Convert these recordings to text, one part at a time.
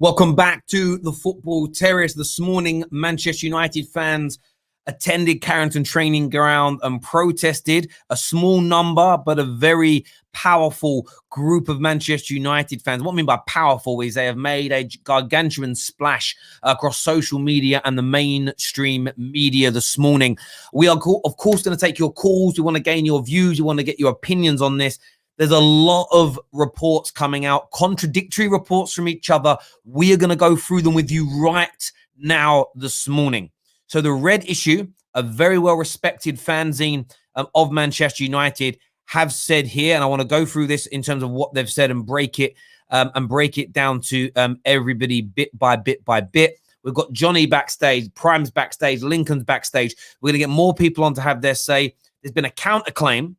Welcome back to the Football Terrace. This morning, Manchester United fans attended Carrington training ground and protested. A small number, but a very powerful group of Manchester United fans. What I mean by powerful is they have made a gargantuan splash across social media and the mainstream media this morning. We are, of course, going to take your calls. We want to gain your views. We want to get your opinions on this. There's a lot of reports coming out, contradictory reports from each other. We are going to go through them with you right now this morning. So the Red Issue, a very well-respected fanzine of Manchester United, have said here, and I want to go through this in terms of what they've said and break it down to everybody bit by bit by bit. We've got Johnny backstage, Prime's backstage, Lincoln's backstage. We're going to get more people on to have their say. There's been a counterclaim.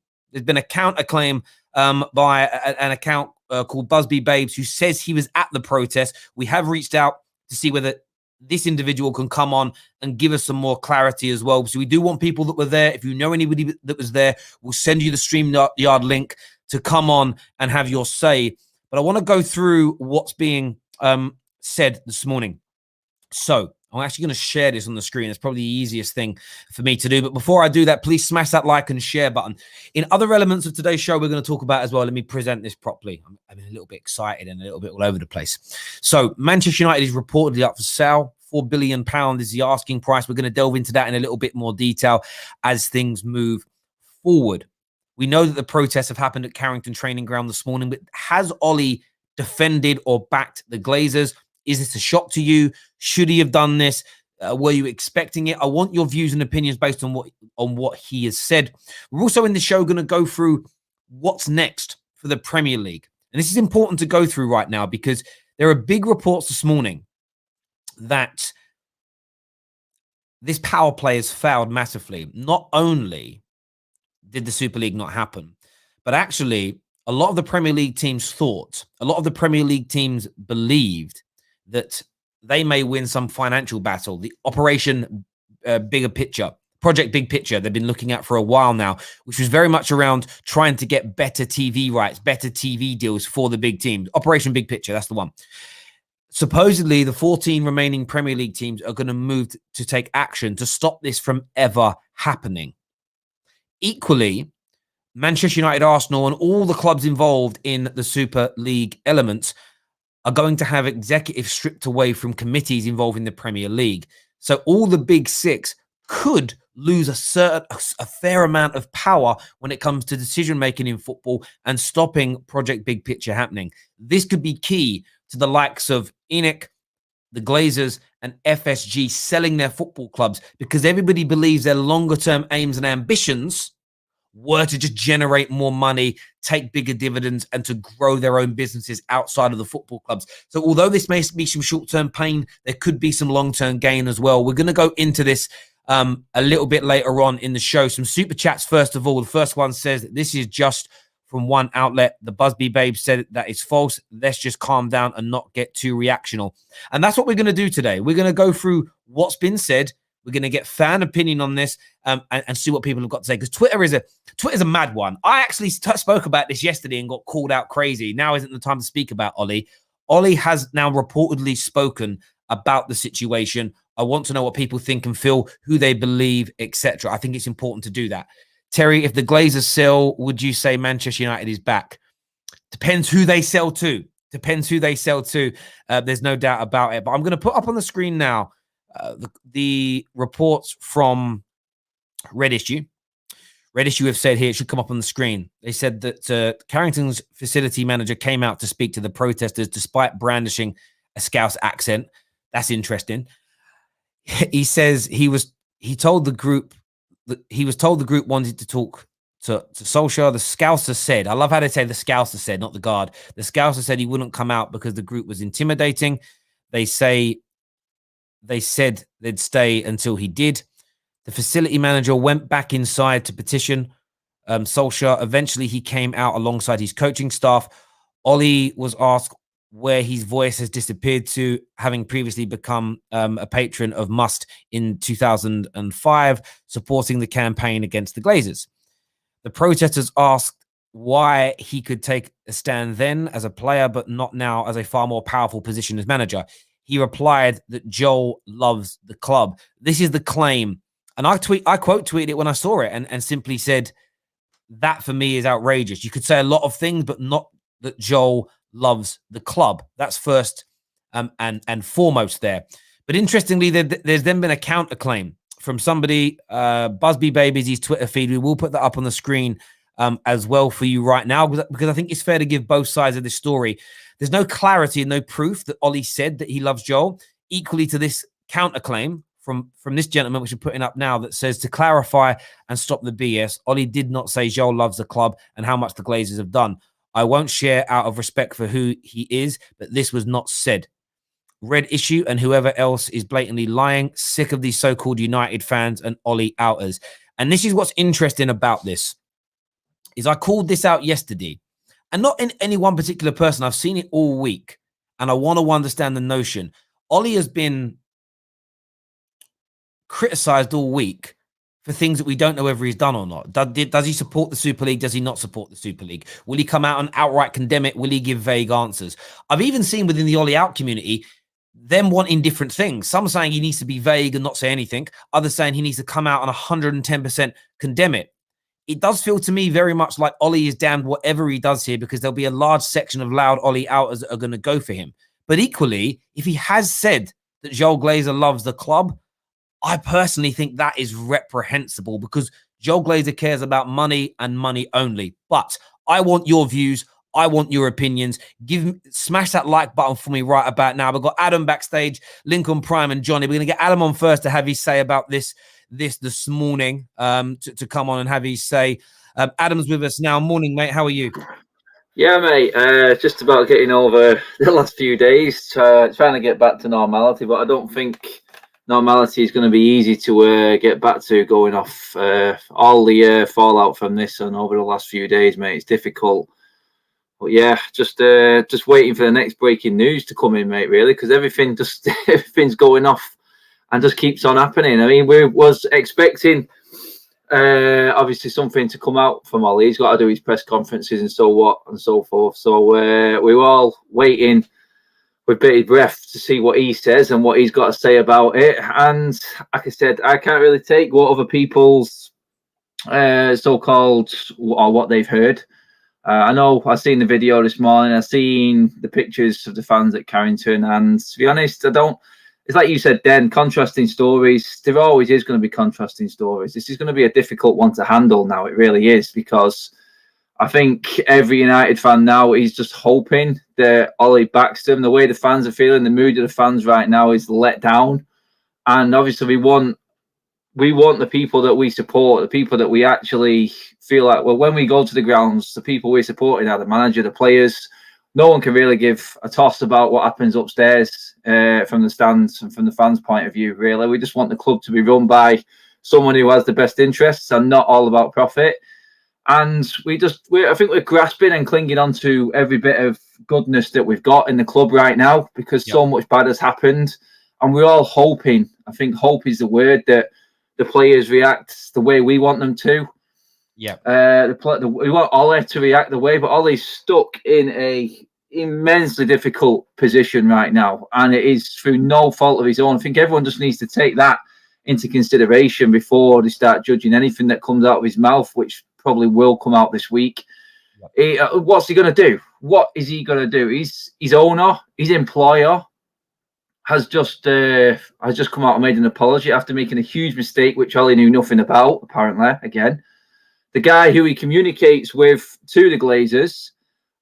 By an account called Busby Babes, who says he was at the protest. We have reached out to see whether this individual can come on and give us some more clarity as well. So we do want people that were there. If you know anybody that was there, we'll send you the StreamYard link to come on and have your say. But I want to go through what's being said this morning. So I'm actually going to share this on the screen. It's probably the easiest thing for me to do. But before I do that, please smash that like and share button. In other elements of today's show, we're going to talk about as well. Let me present this properly. I'm a little bit excited and a little bit all over the place. So Manchester United is reportedly up for sale. £4 billion is the asking price. We're going to delve into that in a little bit more detail as things move forward. We know that the protests have happened at Carrington training ground this morning, but has Ole defended or backed the Glazers? Is this a shock to you? Should he have done this? Were you expecting it? I want your views and opinions based on what he has said. We're also in the show going to go through what's next for the Premier League. And this is important to go through right now because there are big reports this morning that this power play has failed massively. Not only did the Super League not happen, but actually a lot of the Premier League teams believed that they may win some financial battle. The Operation Bigger Picture, Project Big Picture, they've been looking at for a while now, which was very much around trying to get better TV rights, better TV deals for the big teams. Operation Big Picture, that's the one. Supposedly, the 14 remaining Premier League teams are going to move to take action to stop this from ever happening. Equally, Manchester United, Arsenal, and all the clubs involved in the Super League elements are going to have executives stripped away from committees involving the Premier League. So all the big six could lose a fair amount of power when it comes to decision-making in football and stopping Project Big Picture happening. This could be key to the likes of ENIC, the Glazers, and FSG selling their football clubs because everybody believes their longer-term aims and ambitions were to just generate more money, take bigger dividends, and to grow their own businesses outside of the football clubs. So although this may be some short-term pain, there could be some long-term gain as well. We're going to go into this a little bit later on in the show. Some super chats, first of all. The first one says that this is just from one outlet. The Busby Babe said that it's false. Let's just calm down and not get too reactional. And that's what we're going to do today. We're going to go through what's been said. We're going to get fan opinion on this and see what people have got to say. Because Twitter's a mad one. I actually spoke about this yesterday and got called out crazy. Now isn't the time to speak about Ole. Ole has now reportedly spoken about the situation. I want to know what people think and feel, who they believe, etc. I think it's important to do that. Terry, if the Glazers sell, would you say Manchester United is back? Depends who they sell to. There's no doubt about it. But I'm going to put up on the screen now the reports from Red Issue. Red Issue have said here, it should come up on the screen. They said that Carrington's facility manager came out to speak to the protesters despite brandishing a Scouse accent. That's interesting. He says he was told the group wanted to talk to Solskjaer. The Scouser said, I love how they say the Scouser said, not the guard. The Scouser said he wouldn't come out because the group was intimidating. They said they'd stay until he did. The facility manager went back inside to petition Solskjaer. Eventually, he came out alongside his coaching staff. Ole was asked where his voice has disappeared to, having previously become a patron of Must in 2005, supporting the campaign against the Glazers. The protesters asked why he could take a stand then as a player, but not now as a far more powerful position as manager. He replied that Joel loves the club. This is the claim. And I quote tweeted it when I saw it and simply said, that for me is outrageous. You could say a lot of things, but not that Joel loves the club. That's first and foremost there. But interestingly, there's then been a counterclaim from somebody, Busby Babies' Twitter feed. We will put that up on the screen as well for you right now, because I think it's fair to give both sides of this story. There's no clarity and no proof that Ole said that he loves Joel. Equally to this counterclaim from this gentleman, which we're putting up now, that says, to clarify and stop the BS, Ole did not say Joel loves the club and how much the Glazers have done. I won't share out of respect for who he is, but this was not said. Red issue and whoever else is blatantly lying. Sick of these so-called United fans and Ole outers. And this is what's interesting about this, is I called this out yesterday, and not in any one particular person. I've seen it all week, and I want to understand the notion. Ole has been criticized all week for things that we don't know whether he's done or not. Does he support the Super League? Does he not support the Super League? Will he come out and outright condemn it? Will he give vague answers? I've even seen within the Ole out community them wanting different things. Some saying he needs to be vague and not say anything. Others saying he needs to come out and 110% condemn it. It does feel to me very much like Ole is damned whatever he does here, because there'll be a large section of loud Ole outers that are going to go for him. But equally, if he has said that Joel Glazer loves the club, I personally think that is reprehensible, because Joel Glazer cares about money and money only. But I want your views. I want your opinions. Smash that like button for me right about now. We've got Adam backstage, Lincoln Prime and Johnny. We're going to get Adam on first to have his say about this morning, to come on and have his say. Adam's with us now. Morning, mate. How are you? Yeah, mate. Just about getting over the last few days, trying to get back to normality, but I don't think normality is going to be easy to get back to, going off all the fallout from this and over the last few days, mate. It's difficult. But yeah, just waiting for the next breaking news to come in, mate, really, because everything's going off and just keeps on happening. I mean, we was expecting obviously something to come out from Ole. He's got to do his press conferences and so what and so forth. So we were all waiting with bated breath to see what he says and what he's got to say about it. And like I said, I can't really take what other people's so-called, or what they've heard. I know I've seen the video this morning. I've seen the pictures of the fans at Carrington, and to be honest, it's like you said, then, contrasting stories. There always is going to be contrasting stories. This is going to be a difficult one to handle now. It really is, because I think every United fan now is just hoping that Ole backs them. The way the fans are feeling, the mood of the fans right now is let down. And obviously we want the people that we support, the people that we actually feel like, well, when we go to the grounds, the people we're supporting are the manager, the players. No one can really give a toss about what happens upstairs from the stands and from the fans' point of view, really. We just want the club to be run by someone who has the best interests and not all about profit. And I think we're grasping and clinging on to every bit of goodness that we've got in the club right now, because so much bad has happened. And we're all hoping, I think hope is the word, that the players react the way we want them to. Yeah. We want Ole to react the way, but Ole's stuck in a immensely difficult position right now, and it is through no fault of his own. I think everyone just needs to take that into consideration before they start judging anything that comes out of his mouth, which probably will come out this week. What's he going to do? What is he going to do? His owner, his employer, has just come out and made an apology after making a huge mistake, which Ole knew nothing about, apparently. Again, the guy who he communicates with to the Glazers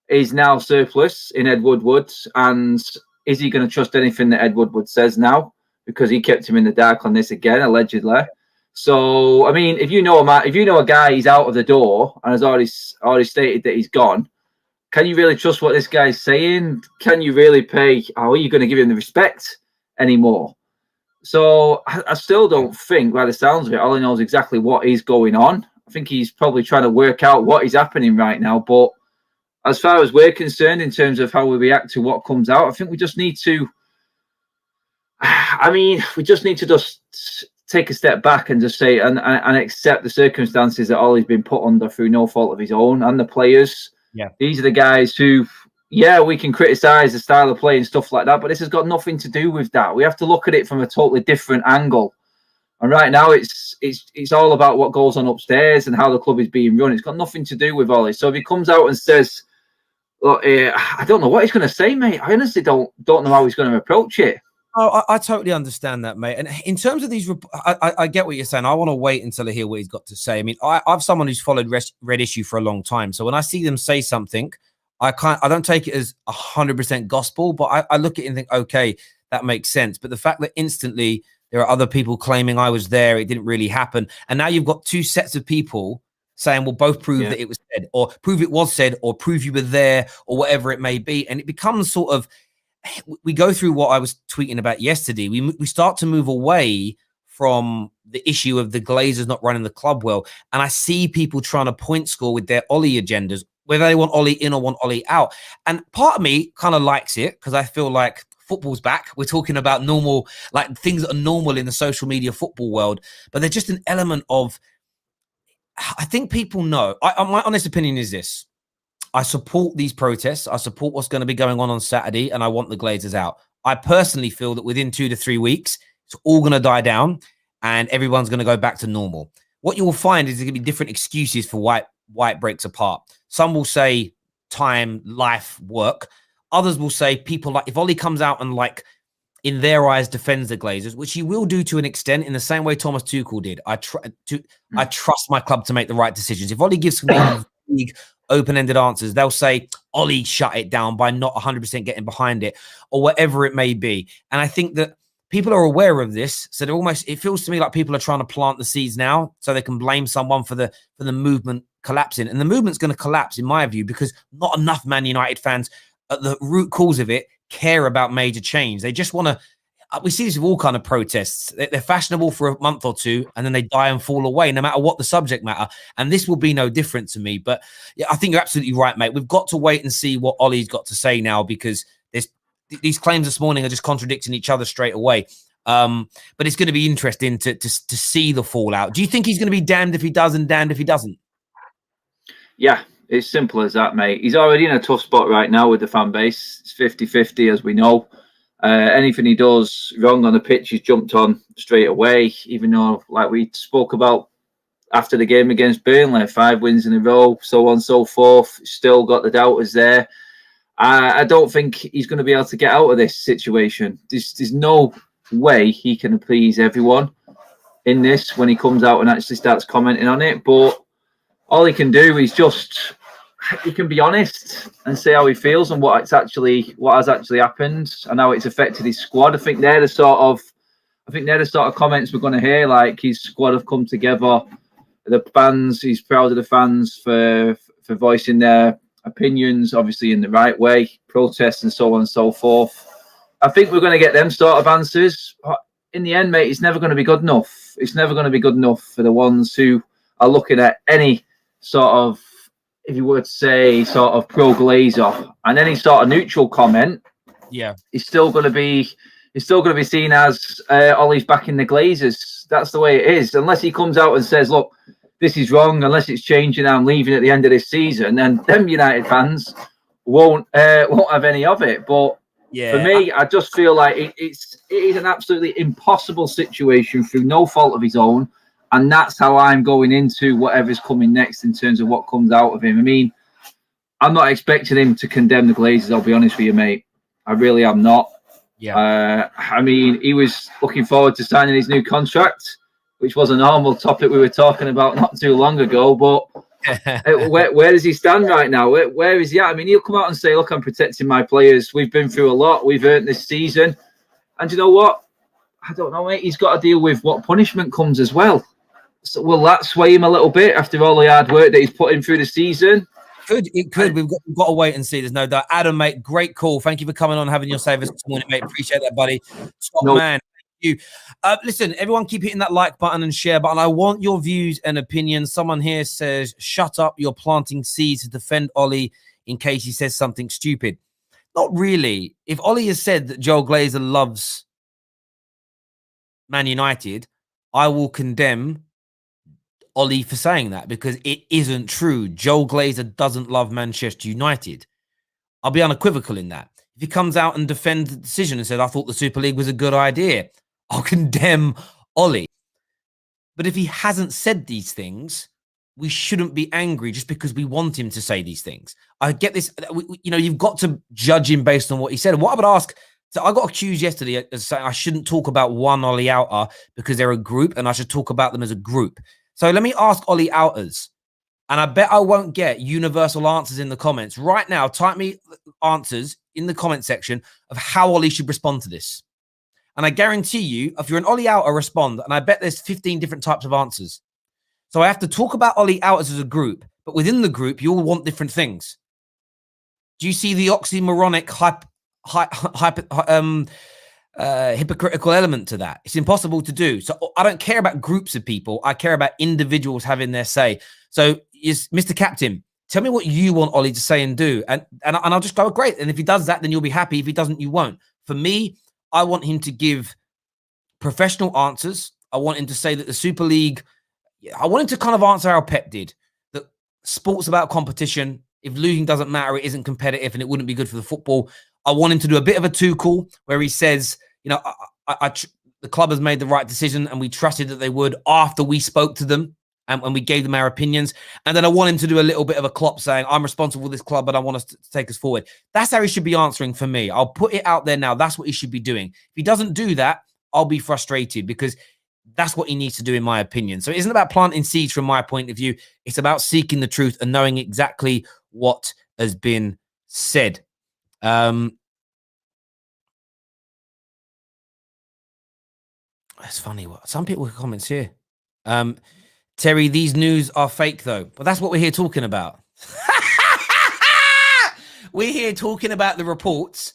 is now surplus in Ed Woodward. And is he going to trust anything that Ed Woodward says now? Because he kept him in the dark on this again, allegedly. So, I mean, if you know a guy, he's out of the door and has already stated that he's gone, can you really trust what this guy's saying? Can you really are you going to give him the respect anymore? So I still don't think, by the sounds of it, Ole knows exactly what is going on. I think he's probably trying to work out what is happening right now. But as far as we're concerned, in terms of how we react to what comes out, I think we just need to just take a step back and just say and accept the circumstances that Ollie's been put under through no fault of his own, and the players. Yeah, these are the guys who, yeah, we can criticize the style of play and stuff like that, but this has got nothing to do with that. We have to look at it from a totally different angle. And right now, it's all about what goes on upstairs and how the club is being run. It's got nothing to do with Ollie. So if he comes out and says, "Look, I don't know what he's going to say, mate. I honestly don't know how he's going to approach it." Oh, I totally understand that, mate. And in terms of these, I get what you're saying. I want to wait until I hear what he's got to say. I mean, I'm someone who's followed Red Issue for a long time. So when I see them say something, I don't take it as 100% gospel, but I look at it and think, okay, that makes sense. But the fact that instantly there are other people claiming I was there, it didn't really happen. And now you've got two sets of people saying, well, both prove that it was said, or prove it was said, or prove you were there, or whatever it may be. And it becomes sort of, we go through what I was tweeting about yesterday. We start to move away from the issue of the Glazers not running the club well. And I see people trying to point score with their Ollie agendas, whether they want Ollie in or want Ollie out. And part of me kind of likes it because I feel like football's back. We're talking about normal, like things that are normal in the social media football world, but there's just an element of, I think people know. My honest opinion is this. I support these protests. I support what's going to be going on Saturday, and I want the Glazers out. I personally feel that within 2 to 3 weeks, it's all going to die down and everyone's going to go back to normal. What you will find is there's going to be different excuses for why it breaks apart. Some will say time, life, work. Others will say people like, if Ollie comes out and like, in their eyes, defends the Glazers, which he will do to an extent in the same way Thomas Tuchel did. I trust my club to make the right decisions. If Ollie gives me open-ended answers, they'll say Ollie shut it down by not 100% getting behind it or whatever it may be. And I think that people are aware of this, so they're almost, it feels to me like people are trying to plant the seeds now so they can blame someone for the movement collapsing. And the movement's going to collapse in my view because not enough Man United fans at the root cause of it care about major change. They just want to, we see this with all kind of protests. They're fashionable for a month or two and then they die and fall away no matter what the subject matter. And this will be no different to me. But yeah, I think you're absolutely right, mate. We've got to wait and see what Ollie's got to say now because these claims this morning are just contradicting each other straight away. But it's going to be interesting to see the fallout. Do you think he's going to be damned if he does and damned if he doesn't? Yeah, it's simple as that, mate. He's already in a tough spot right now with the fan base. It's 50-50, as we know. Anything he does wrong on the pitch, he's jumped on straight away, even though, like we spoke about after the game against Burnley, 5 wins in a row, so on and so forth. Still got the doubters there. I don't think he's going to be able to get out of this situation. There's no way he can please everyone in this when he comes out and actually starts commenting on it. But all he can do is just, he can be honest and say how he feels and what has actually happened and how it's affected his squad. I think they're the sort of comments we're going to hear. Like, his squad have come together. The fans, he's proud of the fans for voicing their opinions, obviously in the right way, protests and so on and so forth. I think we're going to get them sort of answers. In the end, mate, it's never going to be good enough. It's never going to be good enough for the ones who are looking at any sort of, if you were to say, sort of pro-Glazer, and any sort of neutral comment, it's still going to be seen as Ollie's backing the Glazers. That's the way it is. Unless he comes out and says, look, this is wrong, unless it's changing, I'm leaving at the end of this season, and them United fans won't have any of it. But for me, I just feel like it is an absolutely impossible situation through no fault of his own. And that's how I'm going into whatever's coming next in terms of what comes out of him. I mean, I'm not expecting him to condemn the Glazers, I'll be honest with you, mate. I really am not. Yeah. I mean, he was looking forward to signing his new contract, which was a normal topic we were talking about not too long ago. But where does he stand right now? Where is he at? I mean, he'll come out and say, look, I'm protecting my players. We've been through a lot. We've earned this season. And you know what? I don't know, mate. He's got to deal with what punishment comes as well. So will that sway him a little bit after all the hard work that he's put in through the season? It could. We've got to wait and see. There's no doubt. Adam, mate, great call. Thank you for coming on, having your savers this morning, mate. Appreciate that, buddy. Top man. Thank you. Listen, everyone keep hitting that like button and share button. I want your views and opinions. Someone here says, shut up, you're planting seeds to defend Ollie in case he says something stupid. Not really. If Ollie has said that Joel Glazer loves Man United, I will condemn Ole for saying that because it isn't true. Joel Glazer doesn't love Manchester United. I'll be unequivocal in that. If he comes out and defends the decision and said, I thought the Super League was a good idea, I'll condemn Ole. But if he hasn't said these things, we shouldn't be angry just because we want him to say these things. I get this. You've got to judge him based on what he said. And what I would ask, so I got accused yesterday as saying I shouldn't talk about one Ole outer because they're a group and I should talk about them as a group. So let me ask Ole outers, and I bet I won't get universal answers in the comments. Right now, type me answers in the comment section of how Ole should respond to this. And I guarantee you, if you're an Ole outer, respond. And I bet there's 15 different types of answers. So I have to talk about Ole outers as a group, but within the group, you all want different things. Do you see the oxymoronic hypocritical element to that? It's impossible to do. So I don't care about groups of people. I care about individuals having their say. So is Mr. Captain, tell me what you want Ole to say and do. And I'll just go, great. And if he does that, then you'll be happy. If he doesn't, you won't. For me, I want him to give professional answers. I want him to say that the Super League, I want him to kind of answer how Pep did, that sport's about competition. If losing doesn't matter, it isn't competitive and it wouldn't be good for the football. I want him to do a bit of a Tuchel where he says, the club has made the right decision and we trusted that they would after we spoke to them and when we gave them our opinions. And then I want him to do a little bit of a Klopp saying, I'm responsible for this club, but I want us to take us forward. That's how he should be answering for me. I'll put it out there now. That's what he should be doing. If he doesn't do that, I'll be frustrated because that's what he needs to do, in my opinion. So it isn't about planting seeds from my point of view. It's about seeking the truth and knowing exactly what has been said. That's funny. What some people comments here. Terry, these news are fake though. But that's what we're here talking about. We're here talking about the reports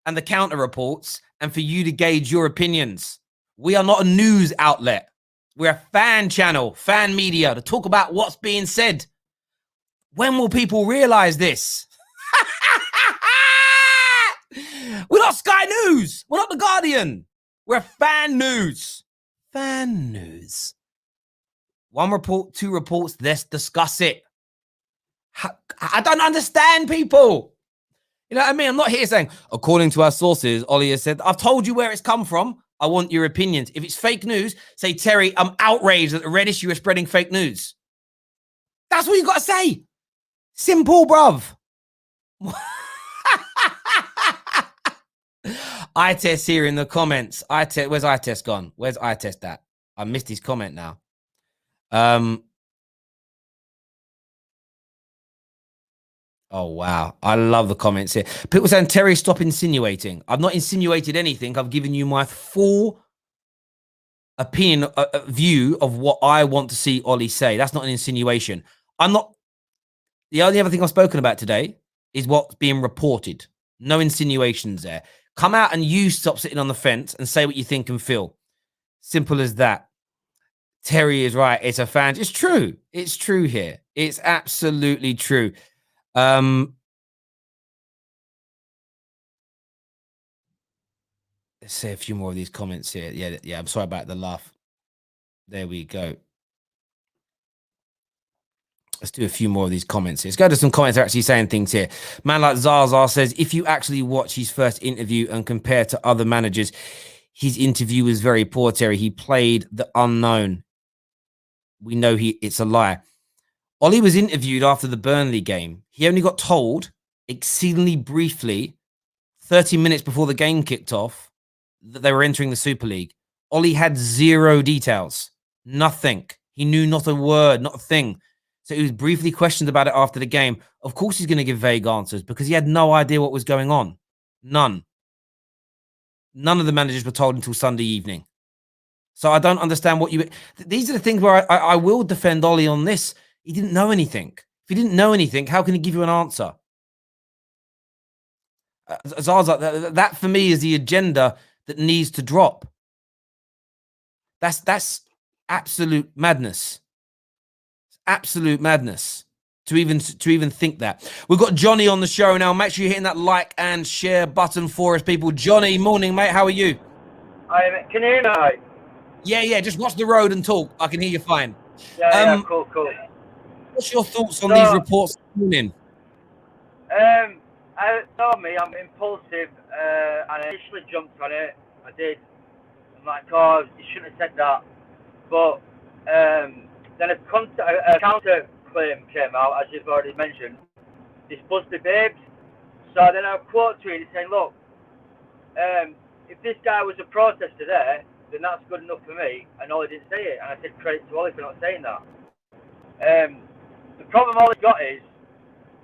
and the counter reports and for you to gauge your opinions. We are not a news outlet. We're a fan channel, fan media to talk about what's being said. When will people realize this? We're not Sky News. We're not The Guardian. We're fan news. Fan news. One report, two reports. Let's discuss it. I don't understand people. You know what I mean? I'm not here saying, according to our sources, Ole has said, I've told you where it's come from. I want your opinions. If it's fake news, say, Terry, I'm outraged that the Red Issue is spreading fake news. That's what you got to say. Simple, bruv. iTest here in the comments. iTest, where's iTest gone? Where's iTest at? I missed his comment now. Oh, wow. I love the comments here. People saying, Terry, stop insinuating. I've not insinuated anything. I've given you my full opinion, view of what I want to see Ole say. That's not an insinuation. The only other thing I've spoken about today is what's being reported. No insinuations there. Come out and you stop sitting on the fence and say what you think and feel. Simple as that. Terry is right. It's a fan. It's true. It's true here. It's absolutely true. Let's say a few more of these comments here. Yeah. I'm sorry about the laugh. There we go. Let's do a few more of these comments here. Let's go to some comments that are actually saying things here. Man like Zaza says, if you actually watch his first interview and compare to other managers, his interview was very poor, Terry. He played the unknown. We know it's a lie. Ole was interviewed after the Burnley game. He only got told exceedingly briefly, 30 minutes before the game kicked off, that they were entering the Super League. Ole had zero details. Nothing. He knew not a word, not a thing. So he was briefly questioned about it after the game. Of course he's going to give vague answers because he had no idea what was going on. None. None of the managers were told until Sunday evening. So I don't understand what you... These are the things where I will defend Ole on this. He didn't know anything. If he didn't know anything, how can he give you an answer? Zaza, that for me is the agenda that needs to drop. That's absolute madness. Absolute madness to even think that. We've got Johnny on the show now. Make sure you're hitting that like and share button for us, people. Johnny, morning, mate. How are you? Can you hear me? Yeah. Just watch the road and talk. I can hear you fine. Yeah, cool. What's your thoughts on these reports this morning? I know me, I'm impulsive, and I initially jumped on it. I did. I'm like, oh, you shouldn't have said that. But then a counter claim came out, as you've already mentioned. This Busby Babes. So then I quote tweeted saying, look, if this guy was a protester there, then that's good enough for me. And Ole didn't say it. And I said credit to Ole for not saying that. The problem Ole got is,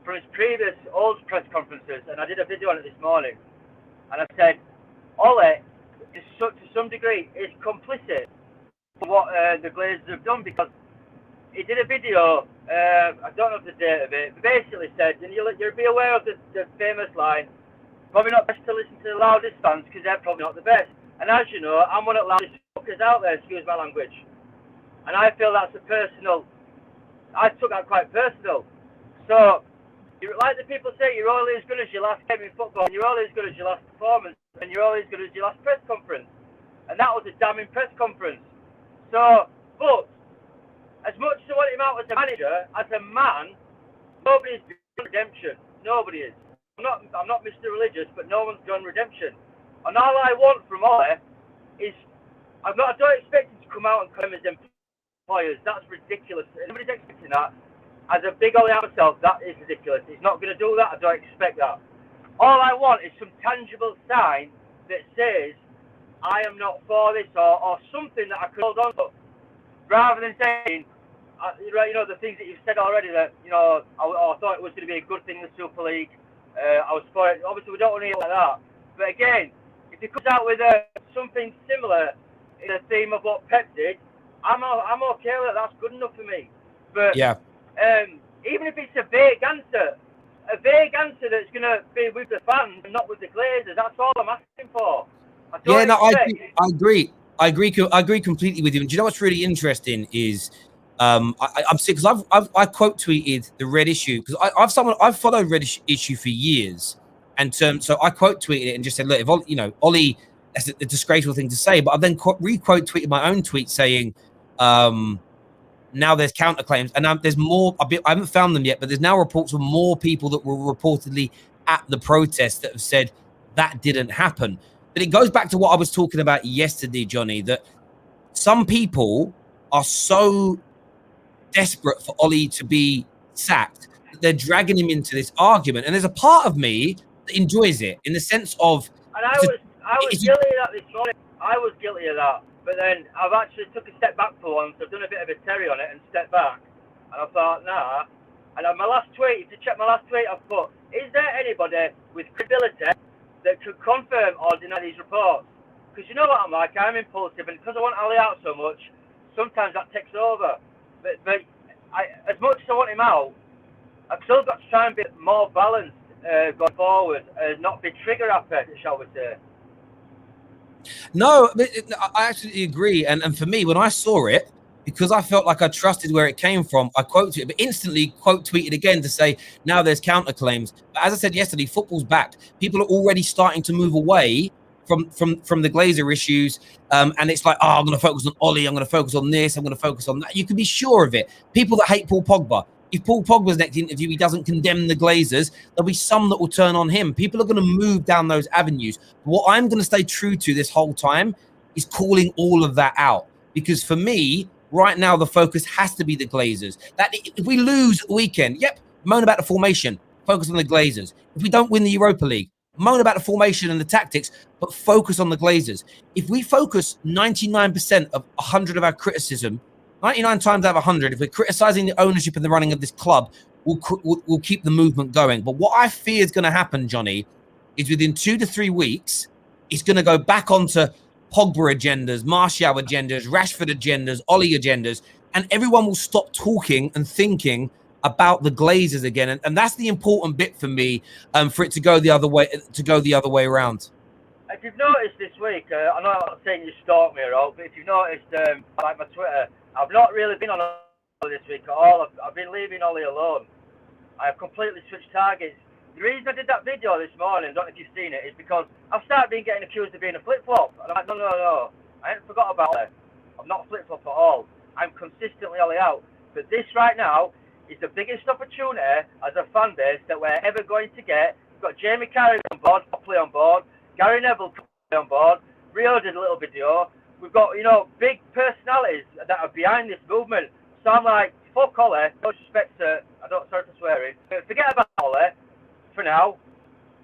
from his previous old press conferences, and I did a video on it this morning, and I said, Ole, to some degree, is complicit for what the Glazers have done, because he did a video, I don't know the date of it, but basically said, and you'll be aware of the famous line, probably not best to listen to the loudest fans, because they're probably not the best. And as you know, I'm one of the loudest fuckers out there, excuse my language. And I feel that's I took that quite personal. So, like the people say, you're only as good as your last game in football, and you're only as good as your last performance, and you're only as good as your last press conference. And that was a damning press conference. So, but, as much as I want him out as a manager, as a man, nobody's done redemption. Nobody is. I'm not Mr. Religious, but no one's done redemption. And all I want from Ole is, I don't expect him to come out and claim his employers. That's ridiculous. Nobody's expecting that. As a big Ole out myself, that is ridiculous. He's not going to do that. I don't expect that. All I want is some tangible sign that says I am not for this, or something that I could hold on to, rather than saying, you know, the things that you've said already, that, you know, I thought it was going to be a good thing, the Super League. I was for it. Obviously, we don't want to hear like that. But again, if he comes out with something similar in the theme of what Pep did, I'm okay with it. That's good enough for me. But yeah. Even if it's a vague answer that's going to be with the fans and not with the Glazers, that's all I'm asking for. I agree. I agree completely with you. And do you know what's really interesting is, I'm sick because I quote tweeted the Red Issue, because I've followed Red Issue for years, and so I quote tweeted it and just said, look, if Ole, that's a disgraceful thing to say, but I've then re-quote tweeted my own tweet saying, now there's counterclaims, and now there's more. I haven't found them yet, but there's now reports of more people that were reportedly at the protest that have said that didn't happen. But it goes back to what I was talking about yesterday, Johnny, that some people are so desperate for Ole to be sacked that they're dragging him into this argument. And there's a part of me that enjoys it, in the sense of... And I was guilty of that this morning. I was guilty of that. But then I've actually took a step back for once. I've done a bit of a Terry on it and stepped back. And I thought, nah. And on my last tweet, if you check my last tweet, I've put, is there anybody with credibility that could confirm or deny these reports? Because you know what I'm like, I'm impulsive, and because I want Ole out so much, sometimes that takes over. But as much as I want him out, I've still got to try and be more balanced going forward, and not be trigger happy, shall we say. No, I absolutely agree. And for me, when I saw it, because I felt like I trusted where it came from, I quoted it, but instantly quote tweeted again to say, now there's counterclaims. But as I said yesterday, football's back. People are already starting to move away from the Glazer issues. And it's like, I'm going to focus on Ole. I'm going to focus on this. I'm going to focus on that. You can be sure of it. People that hate Paul Pogba, if Paul Pogba's next interview, he doesn't condemn the Glazers, there'll be some that will turn on him. People are going to move down those avenues. What I'm going to stay true to this whole time is calling all of that out. Because for me, right now, the focus has to be the Glazers. That if we lose a weekend, moan about the formation, focus on the Glazers. If we don't win the Europa League, moan about the formation and the tactics, but focus on the Glazers. If we focus 99% of 100 of our criticism, 99 times out of 100, if we're criticizing the ownership and the running of this club, we'll keep the movement going. But what I fear is going to happen, Johnny, is within 2 to 3 weeks, it's going to go back onto Pogba agendas, Martial agendas, Rashford agendas, Ole agendas, and everyone will stop talking and thinking about the Glazers again. And that's the important bit for me, for it to go the other way around. If you've noticed this week, I'm not saying you stalk me at all, but if you've noticed, like my Twitter, I've not really been on Ole this week at all. I've been leaving Ole alone. I've completely switched targets. The reason I did that video this morning, I don't know if you've seen it, is because I've started getting accused of being a flip-flop. And I'm like, no. I ain't forgot about it. I'm not flip-flop at all. I'm consistently Ole out. But this right now is the biggest opportunity as a fan base that we're ever going to get. We've got Jamie Carrington on board, properly on board. Gary Neville on board. Rio did a little video. We've got, you know, big personalities that are behind this movement. So I'm like, fuck Ole. No respect to, sorry for swearing. But forget about Ole for now.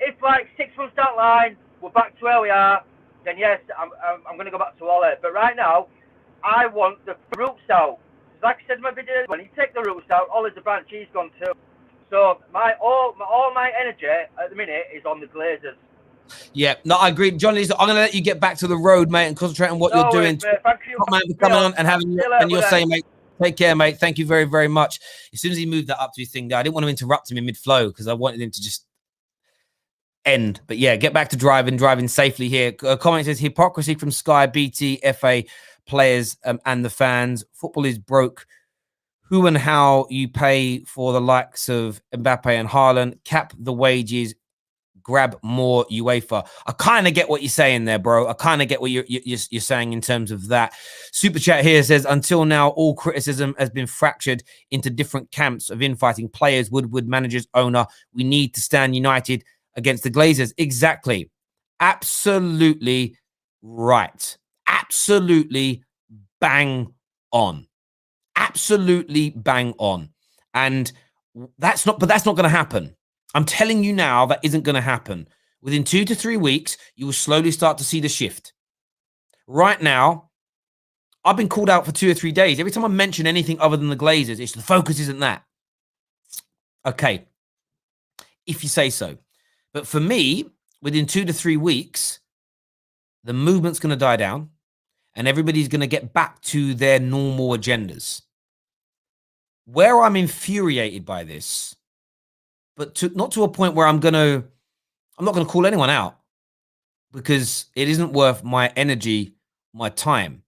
If like 6 months down the line, we're back to where we are, then yes, I'm going to go back to Ole. But right now, I want the roots out. Like I said in my video, when you take the roots out, Ole's a branch, he's gone too. So all my energy at the minute is on the Glazers. Yeah, no, I agree. Johnny, I'm going to let you get back to the road, mate, and concentrate on what you're doing. Mate, thank you. Man, for coming on and having your say, mate. Take care, mate. Thank you very, very much. As soon as he moved that up to his thing there, I didn't want to interrupt him in mid-flow because I wanted him to just end. But yeah, get back to driving safely here. Comment says, hypocrisy from Sky, BT, FA, players and the fans. Football is broke. Who and how you pay for the likes of Mbappe and Haaland, cap the wages, grab more UEFA. I kind of get what you're saying there, bro. I kind of get what you're saying in terms of that. Super chat here says, until now, all criticism has been fractured into different camps of infighting players, Woodward, managers, owner. We need to stand united against the Glazers. Exactly. Absolutely right. Absolutely bang on. Absolutely bang on. And that's not going to happen. I'm telling you now, that isn't going to happen. Within 2 to 3 weeks, you will slowly start to see the shift. Right now, I've been called out for 2 or 3 days. Every time I mention anything other than the Glazers, it's the focus isn't that. Okay, if you say so. But for me, within 2 to 3 weeks, the movement's going to die down and everybody's going to get back to their normal agendas. Where I'm infuriated by this, but not to a point where I'm not going to call anyone out because it isn't worth my energy, my time.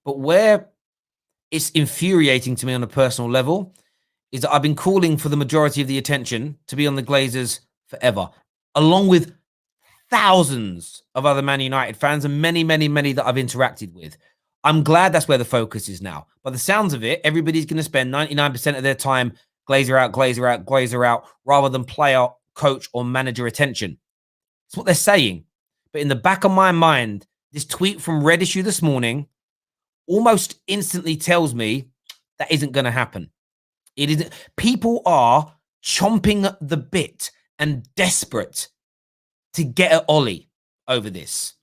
But where it's infuriating to me on a personal level is that I've been calling for the majority of the attention to be on the Glazers forever, along with thousands of other Man United fans and many, many, many that I've interacted with. I'm glad that's where the focus is now. By the sounds of it, everybody's going to spend 99% of their time Glazer out, Glazer out, Glazer out, rather than player, coach, or manager attention. That's what they're saying. But in the back of my mind, this tweet from Red Issue this morning almost instantly tells me that isn't going to happen. It isn't. People are chomping the bit and desperate to get at Ole over this.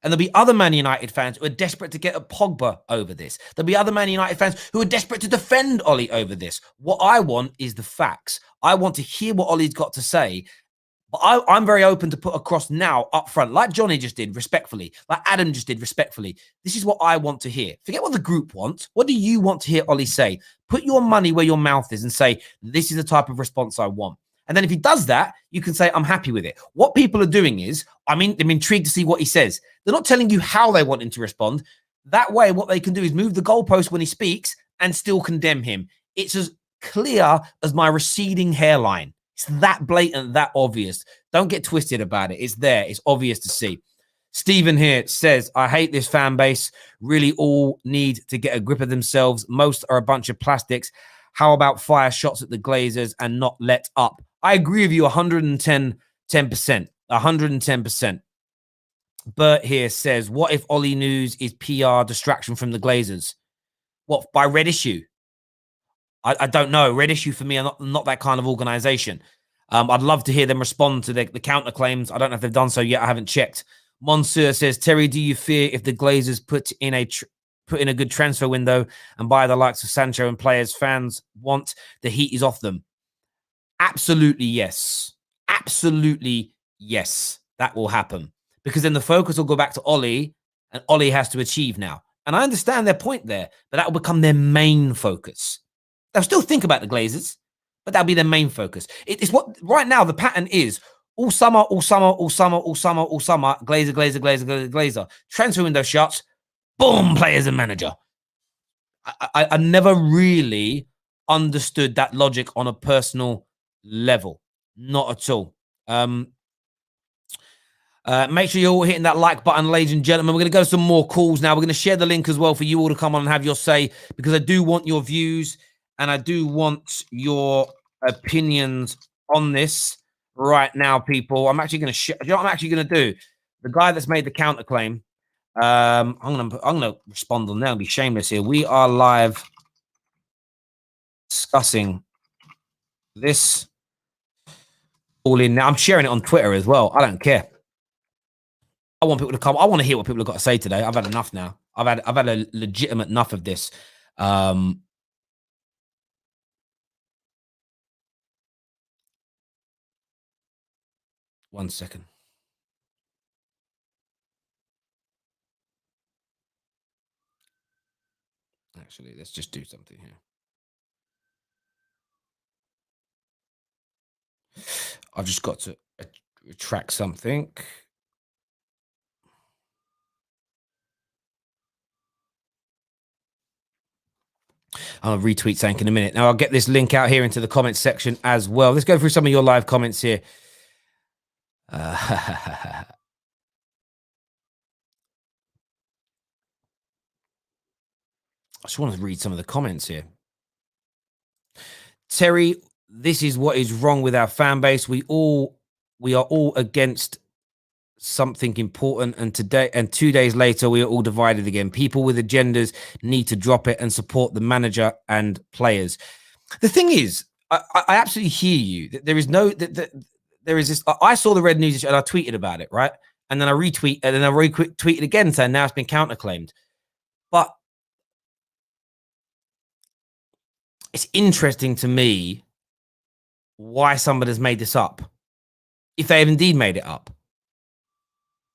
And there'll be other Man United fans who are desperate to get at Pogba over this. There'll be other Man United fans who are desperate to defend Ole over this. What I want is the facts. I want to hear what Ole's got to say. But I'm very open to put across now up front, like Johnny just did, respectfully, like Adam just did, respectfully. This is what I want to hear. Forget what the group wants. What do you want to hear Ole say? Put your money where your mouth is and say, this is the type of response I want. And then if he does that, you can say, I'm happy with it. What people are doing is, I'm intrigued to see what he says. They're not telling you how they want him to respond. That way, what they can do is move the goalpost when he speaks and still condemn him. It's as clear as my receding hairline. It's that blatant, that obvious. Don't get twisted about it. It's there. It's obvious to see. Stephen here says, I hate this fan base. Really all need to get a grip of themselves. Most are a bunch of plastics. How about fire shots at the Glazers and not let up? I agree with you 10%. 110%. Bert here says, what if Ole News is PR distraction from the Glazers? What, by Red Issue? I don't know. Red Issue for me are not that kind of organization. I'd love to hear them respond to the counterclaims. I don't know if they've done so yet. I haven't checked. Monsieur says, Terry, do you fear if the Glazers put in a good transfer window and buy the likes of Sancho and players fans want, the heat is off them? Absolutely yes. Absolutely yes. That will happen. Because then the focus will go back to Ole, and Ole has to achieve now. And I understand their point there, but that will become their main focus. They'll still think about the Glazers, but that'll be their main focus. It's what right now the pattern is all summer, Glazer. Transfer window shuts, boom, players and manager. I never really understood that logic on a personal level. Not at all. Make sure you're all hitting that like button, ladies and gentlemen. We're going to go some more calls now. We're going to share the link as well for you all to come on and have your say, because I do want your views and I do want your opinions on this right now, people. I'm actually going to you know what I'm actually going to do? The guy that's made the counterclaim, I'm gonna respond on there and be shameless here. We are live discussing this all in now. I'm sharing it on Twitter as well. I don't care. I want people to come. I want to hear what people have got to say today. I've had enough now. I've had a legitimate enough of this. 1 second. Actually, let's just do something here. I've just got to retract something. I'll retweet something in a minute. Now, I'll get this link out here into the comments section as well. Let's go through some of your live comments here. I just want to read some of the comments here. Terry, this is what is wrong with our fan base. We are all against something important, and 2 days later we are all divided again. People with agendas need to drop it and support the manager and players. The thing is, I absolutely hear you. There is no there is this. I saw the red news and I tweeted about it, right? And then I retweet and then I retweeted again saying now it's been counterclaimed. But it's interesting to me why somebody has made this up, if they have indeed made it up.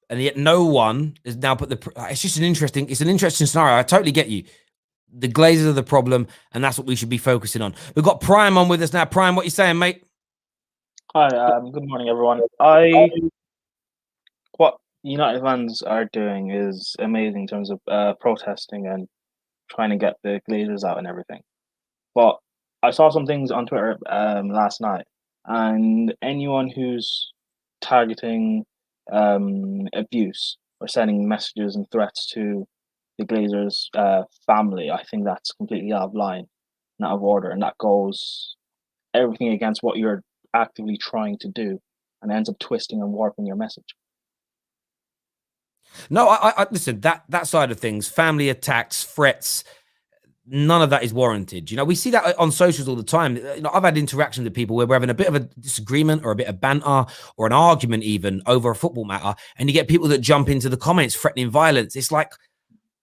And yet no one has now put it's just an interesting scenario. I totally get you. The Glazers are the problem, and that's what we should be focusing on. We've got Prime on with us now. Prime, what you saying, mate? Hi, good morning, everyone. What United fans are doing is amazing in terms of protesting and trying to get the Glazers out and everything. But I saw some things on Twitter last night, and anyone who's targeting abuse or sending messages and threats to the Glazers family, I think that's completely out of line and out of order, and that goes everything against what you're actively trying to do, and ends up twisting and warping your message. No, I listen, that side of things, family attacks, threats, none of that is warranted. You know, we see that on socials all the time. You know, I've had interactions with people where we're having a bit of a disagreement or a bit of banter or an argument even over a football matter, and you get people that jump into the comments threatening violence. It's like,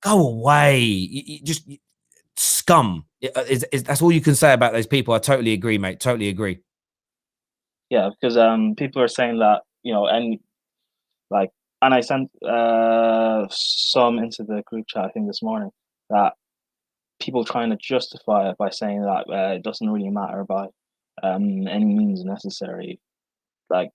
go away. You just scum. That's all you can say about those people. I totally agree, mate. Totally agree. Yeah, because people are saying that, you know, and I sent some into the group chat, I think this morning, that people trying to justify it by saying that it doesn't really matter by any means necessary. Like,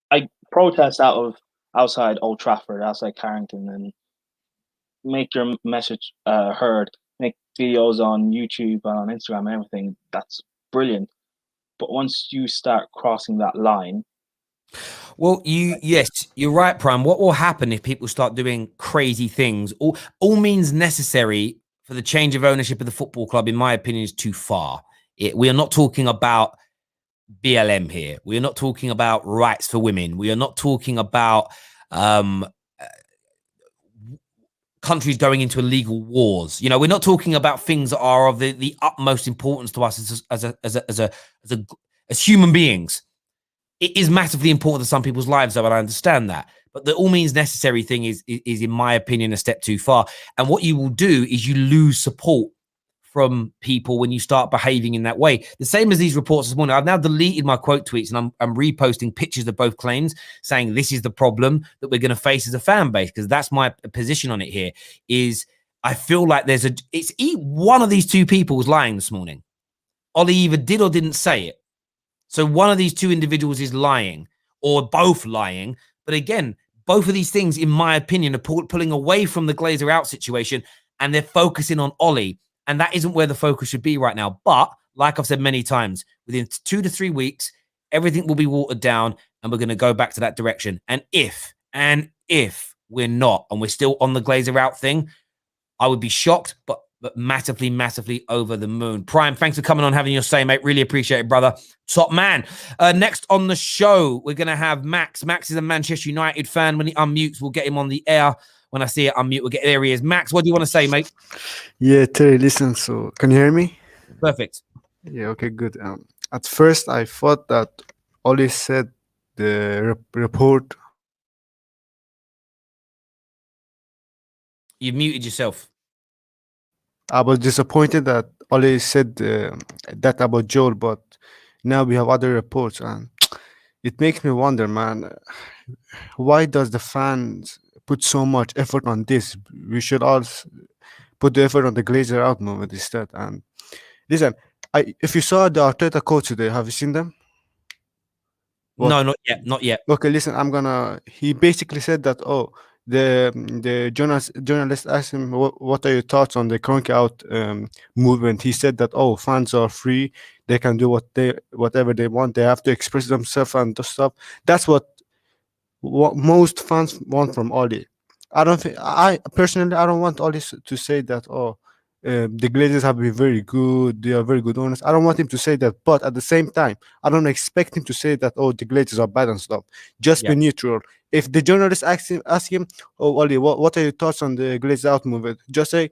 I protest outside Old Trafford, outside Carrington, and make your message heard, make videos on YouTube and on Instagram and everything. That's brilliant. But once you start crossing that line, well, yes, you're right, Prime. What will happen if people start doing crazy things? All means necessary for the change of ownership of the football club, in my opinion, is too far. We are not talking about BLM here. We are not talking about rights for women. We are not talking about countries going into illegal wars. You know, we're not talking about things that are of the utmost importance to us as human beings. It is massively important to some people's lives, though, and I understand that. But the all means necessary thing is, in my opinion, a step too far. And what you will do is you lose support from people when you start behaving in that way. The same as these reports this morning. I've now deleted my quote tweets, and I'm reposting pictures of both claims saying this is the problem that we're going to face as a fan base, because that's my position on it here. Is I feel like one of these two people was lying this morning. Ole either did or didn't say it. So one of these two individuals is lying, or both lying. But again, both of these things, in my opinion, are pulling away from the Glazer out situation, and they're focusing on Ole. And that isn't where the focus should be right now. But like I've said many times, within 2 to 3 weeks, everything will be watered down, and we're going to go back to that direction. And if we're not, and we're still on the Glazer out thing, I would be shocked, but massively over the moon. Prime, thanks for coming on, having your say, mate. Really appreciate it, brother. Top man. Next on the show, we're going to have Max. Max is a Manchester United fan. When he unmutes, we'll get him on the air. When I see it unmute, we'll get there he is. Max, what do you want to say, mate? Yeah, Terry, listen. So, can you hear me? Perfect. Yeah, okay, good. At first, I thought that Ole said the report. You've muted yourself. I was disappointed that Ole said that about Joel, but now we have other reports, and it makes me wonder, man, why does the fans put so much effort on this? We should also put the effort on the Glazer out movement instead. And listen, if you saw the Arteta quote today, have you seen them? What? No, not yet. Okay, listen, he basically said that, the journalist asked him, what are your thoughts on the Cronk out movement? He said that, fans are free, they can do whatever they want, they have to express themselves and stuff. That's what most fans want from Ole. I personally don't want Ole to say that, the Glazers have been very good, they are very good owners. I don't want him to say that, but at the same time, I don't expect him to say that, the Glazers are bad and stuff. Just be neutral. If the journalist ask him, Ole, what are your thoughts on the Glazers out movement? Just say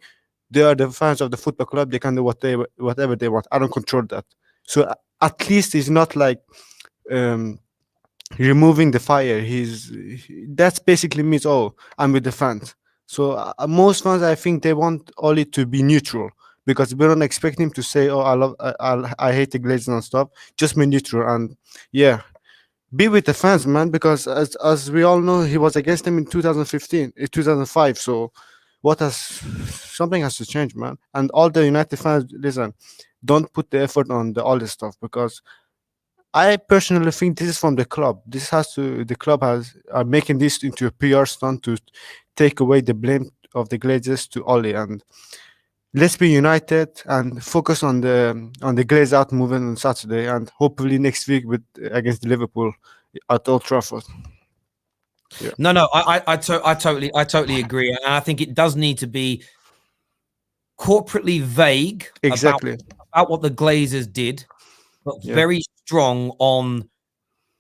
they are the fans of the football club, they can do whatever they want. I don't control that. So at least he's not like removing the fire. That's basically means, I'm with the fans. So most fans, I think they want Ole to be neutral, because we don't expect him to say, I hate the Glazers and stuff. Just be neutral, and be with the fans, man, because as we all know, he was against them in 2005. So something has to change, man. And all the United fans, listen, don't put the effort on all this stuff, because I personally think this is from the club. The club are making this into a PR stunt to take away the blame of the Glazers to Ole. And let's be united and focus on the Glaze out movement on Saturday, and hopefully next week against Liverpool at Old Trafford. Yeah. No, I totally agree, and I think it does need to be corporately vague about what the Glazers did, but very strong on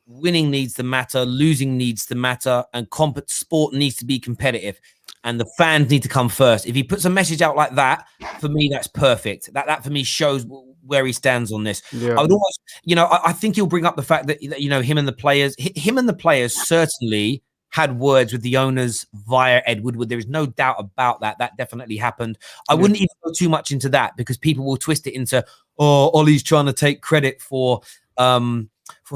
winning needs to matter, losing needs to matter, and sport needs to be competitive, and the fans need to come first. If he puts a message out like that, for me, that's perfect. That for me shows where he stands on this. I would almost, I think he'll bring up the fact that him and the players certainly had words with the owners via Ed Woodward. There is no doubt about that. That definitely happened. I wouldn't even go too much into that, because people will twist it into, Ole's trying to take credit for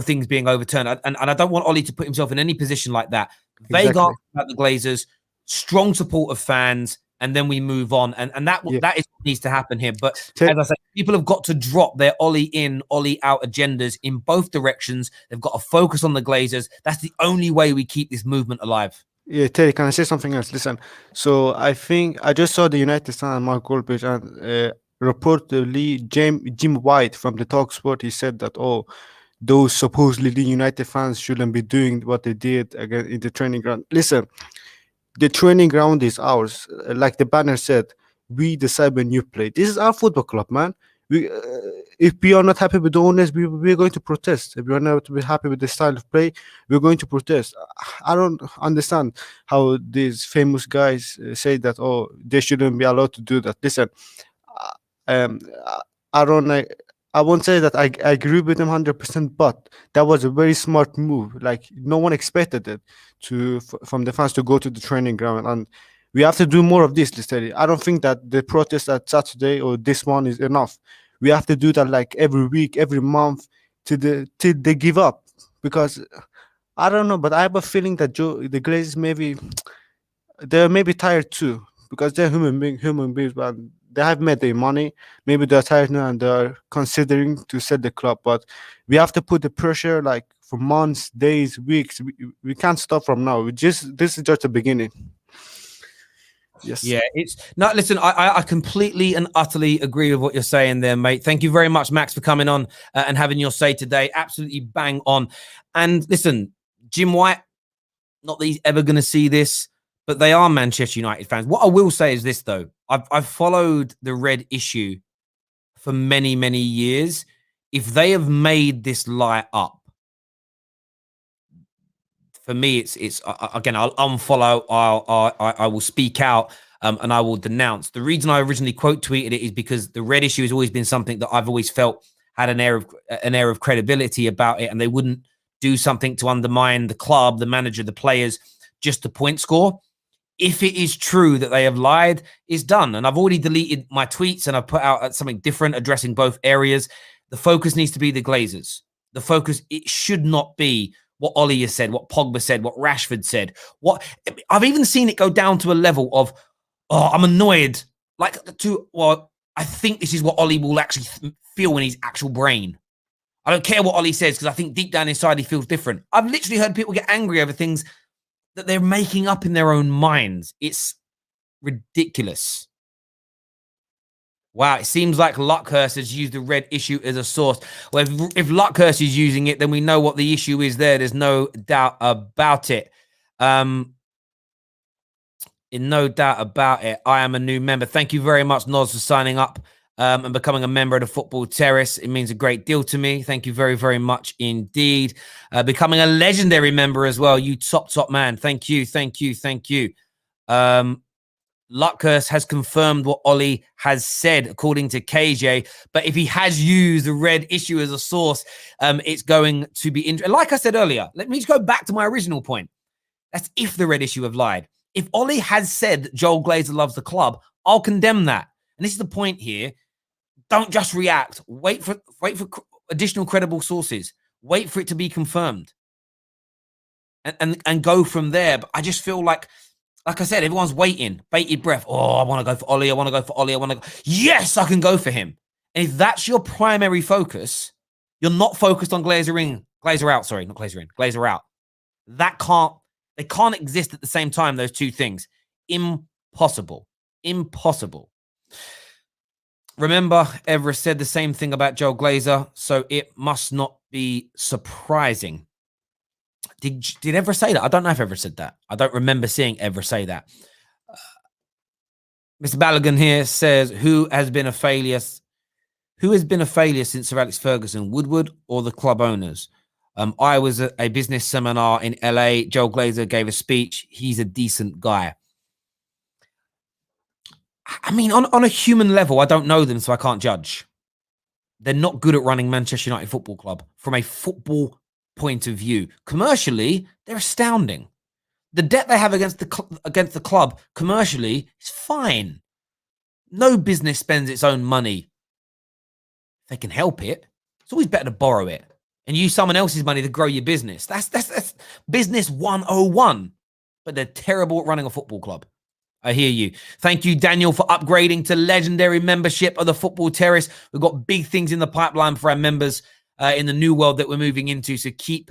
things being overturned. And I don't want Ole to put himself in any position like that. Vague about the Glazers, strong support of fans, and then we move on. And that is what needs to happen here. But as I say, people have got to drop their Ole in, Ole out agendas in both directions. They've got to focus on the Glazers. That's the only way we keep this movement alive. Yeah, Terry, can I say something else? Listen, so I think I just saw the United Stand and Mark Goldbridge, and reportedly Jim Whyte from the TalkSport, he said that, those supposedly United fans shouldn't be doing what they did again in the training ground. Listen, the training ground is ours. Like the banner said, we decide when you play. This is our football club, man. If we are not happy with the owners, we're going to protest. If we are not happy with the style of play, we're going to protest. I don't understand how these famous guys say that, they shouldn't be allowed to do that. Listen, I won't say that I agree with them 100%, but that was a very smart move. Like, no one expected it from the fans to go to the training ground, and we have to do more of this. I don't think that the protest at Saturday or this one is enough. We have to do that like every week, every month, till they give up. Because I don't know, but I have a feeling that the Glazers they're maybe tired too, because they're human beings, but they have made their money. Maybe they're tired now and they're considering to sell the club. But we have to put the pressure like for months, days, weeks. We can't stop from now. This is just the beginning. Yes. Yeah, it's no. Listen, I completely and utterly agree with what you're saying there, mate. Thank you very much, Max, for coming on and having your say today. Absolutely bang on. And listen, Jim White, not that he's ever going to see this, but they are Manchester United fans. What I will say is this, though: I've followed the red issue for many, many years. If they have made this lie up, for me, it's again, I'll unfollow, I will speak out, and I will denounce. The reason I originally quote tweeted it is because the red issue has always been something that I've always felt had an air of credibility about it, and they wouldn't do something to undermine the club, the manager, the players, just to point score. If it is true that they have lied, it's done. And I've already deleted my tweets and I've put out something different addressing both areas. The focus needs to be the Glazers. The focus, it should not be what Ole has said, what Pogba said, what Rashford said. What I've even seen it go down to a level of, oh, I'm annoyed. I think this is what Ole will actually feel in his actual brain. I don't care what Ole says because I think deep down inside he feels different. I've literally heard people get angry over things that they're making up in their own minds. It's ridiculous. Wow, it seems like Luckhurst has used the red issue as a source. Well, if Luckhurst is using it, then we know what the issue is there. There's no doubt about it. In no doubt about it. I am a new member. Thank you very much, Noz, for signing up and becoming a member of the Football Terrace. It means a great deal to me. Thank you very, very much indeed. Becoming a legendary member as well. You top man. Thank you. Luckhurst has confirmed what Ole has said, according to KJ. But if he has used the red issue as a source, it's going to be interesting. Like I said earlier, let me just go back to my original point. That's if the red issue have lied. If Ole has said Joel Glazer loves the club, I'll condemn that. And this is the point here. Don't just react. Wait for additional credible sources. Wait for it to be confirmed. And go from there. But I just feel like I said, everyone's waiting, bated breath. Oh, I want to go for Ole. I want to go for Ole. Yes, I can go for him. And if that's your primary focus, you're not focused on Glazer out. They can't exist at the same time, those two things. Impossible. Remember, Everest said the same thing about Joel Glazer, so it must not be surprising. Did Everest say that? I don't know if Everest said that. I don't remember seeing Everest say that. Mr. Balogun here says, who has been a failure since Sir Alex Ferguson, Woodward or the club owners? I was at a business seminar in LA. Joel Glazer gave a speech. He's a decent guy. I mean, on a human level, I don't know them, so I can't judge. They're not good at running Manchester United Football Club from a football point of view. Commercially, they're astounding. The debt they have against the club commercially is fine. No business spends its own money. If they can help it, it's always better to borrow it and use someone else's money to grow your business. That's business 101. But they're terrible at running a football club. I hear you. Thank you, Daniel, for upgrading to legendary membership of the Football Terrace. We've got big things in the pipeline for our members in the new world that we're moving into. So keep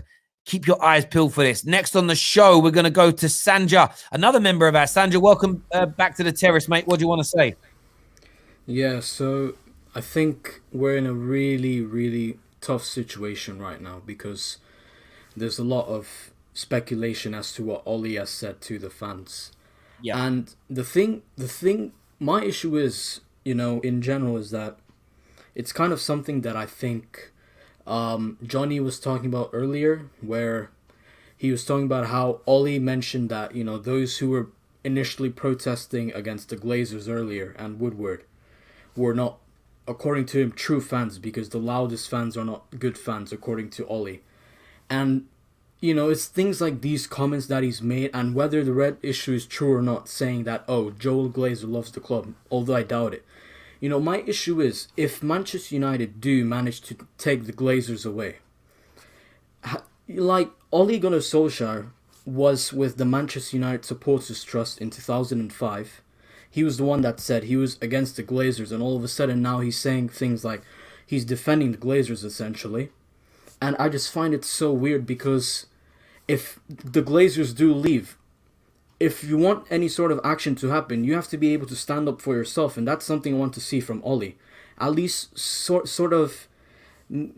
your eyes peeled for this. Next on the show, we're going to go to Sanja, another member of our. Sanja, welcome back to the Terrace, mate. What do you want to say? Yeah, so I think we're in a really, really tough situation right now because there's a lot of speculation as to what Ole has said to the fans. Yeah. And the thing, my issue is, in general, is that it's kind of something that I think Johnny was talking about earlier, where he was talking about how Ole mentioned that, those who were initially protesting against the Glazers earlier and Woodward were not, according to him, true fans because the loudest fans are not good fans, according to Ole. And it's things like these comments that he's made, and whether the red issue is true or not, saying that, oh, Joel Glazer loves the club, although I doubt it. My issue is, if Manchester United do manage to take the Glazers away, like Ole Gunnar Solskjaer was with the Manchester United Supporters Trust in 2005, he was the one that said he was against the Glazers, and all of a sudden now he's saying things like he's defending the Glazers, essentially. And I just find it so weird because if the Glazers do leave, if you want any sort of action to happen, you have to be able to stand up for yourself, and that's something I want to see from Ole. At least sort of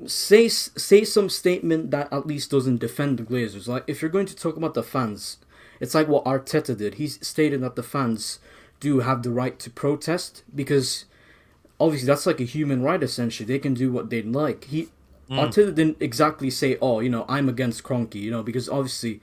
say some statement that at least doesn't defend the Glazers. Like, if you're going to talk about the fans, it's like what Arteta did. He stated that the fans do have the right to protest, because obviously that's like a human right, essentially. They can do what they'd like. Arteta didn't exactly say, oh, I'm against Kroenke, because obviously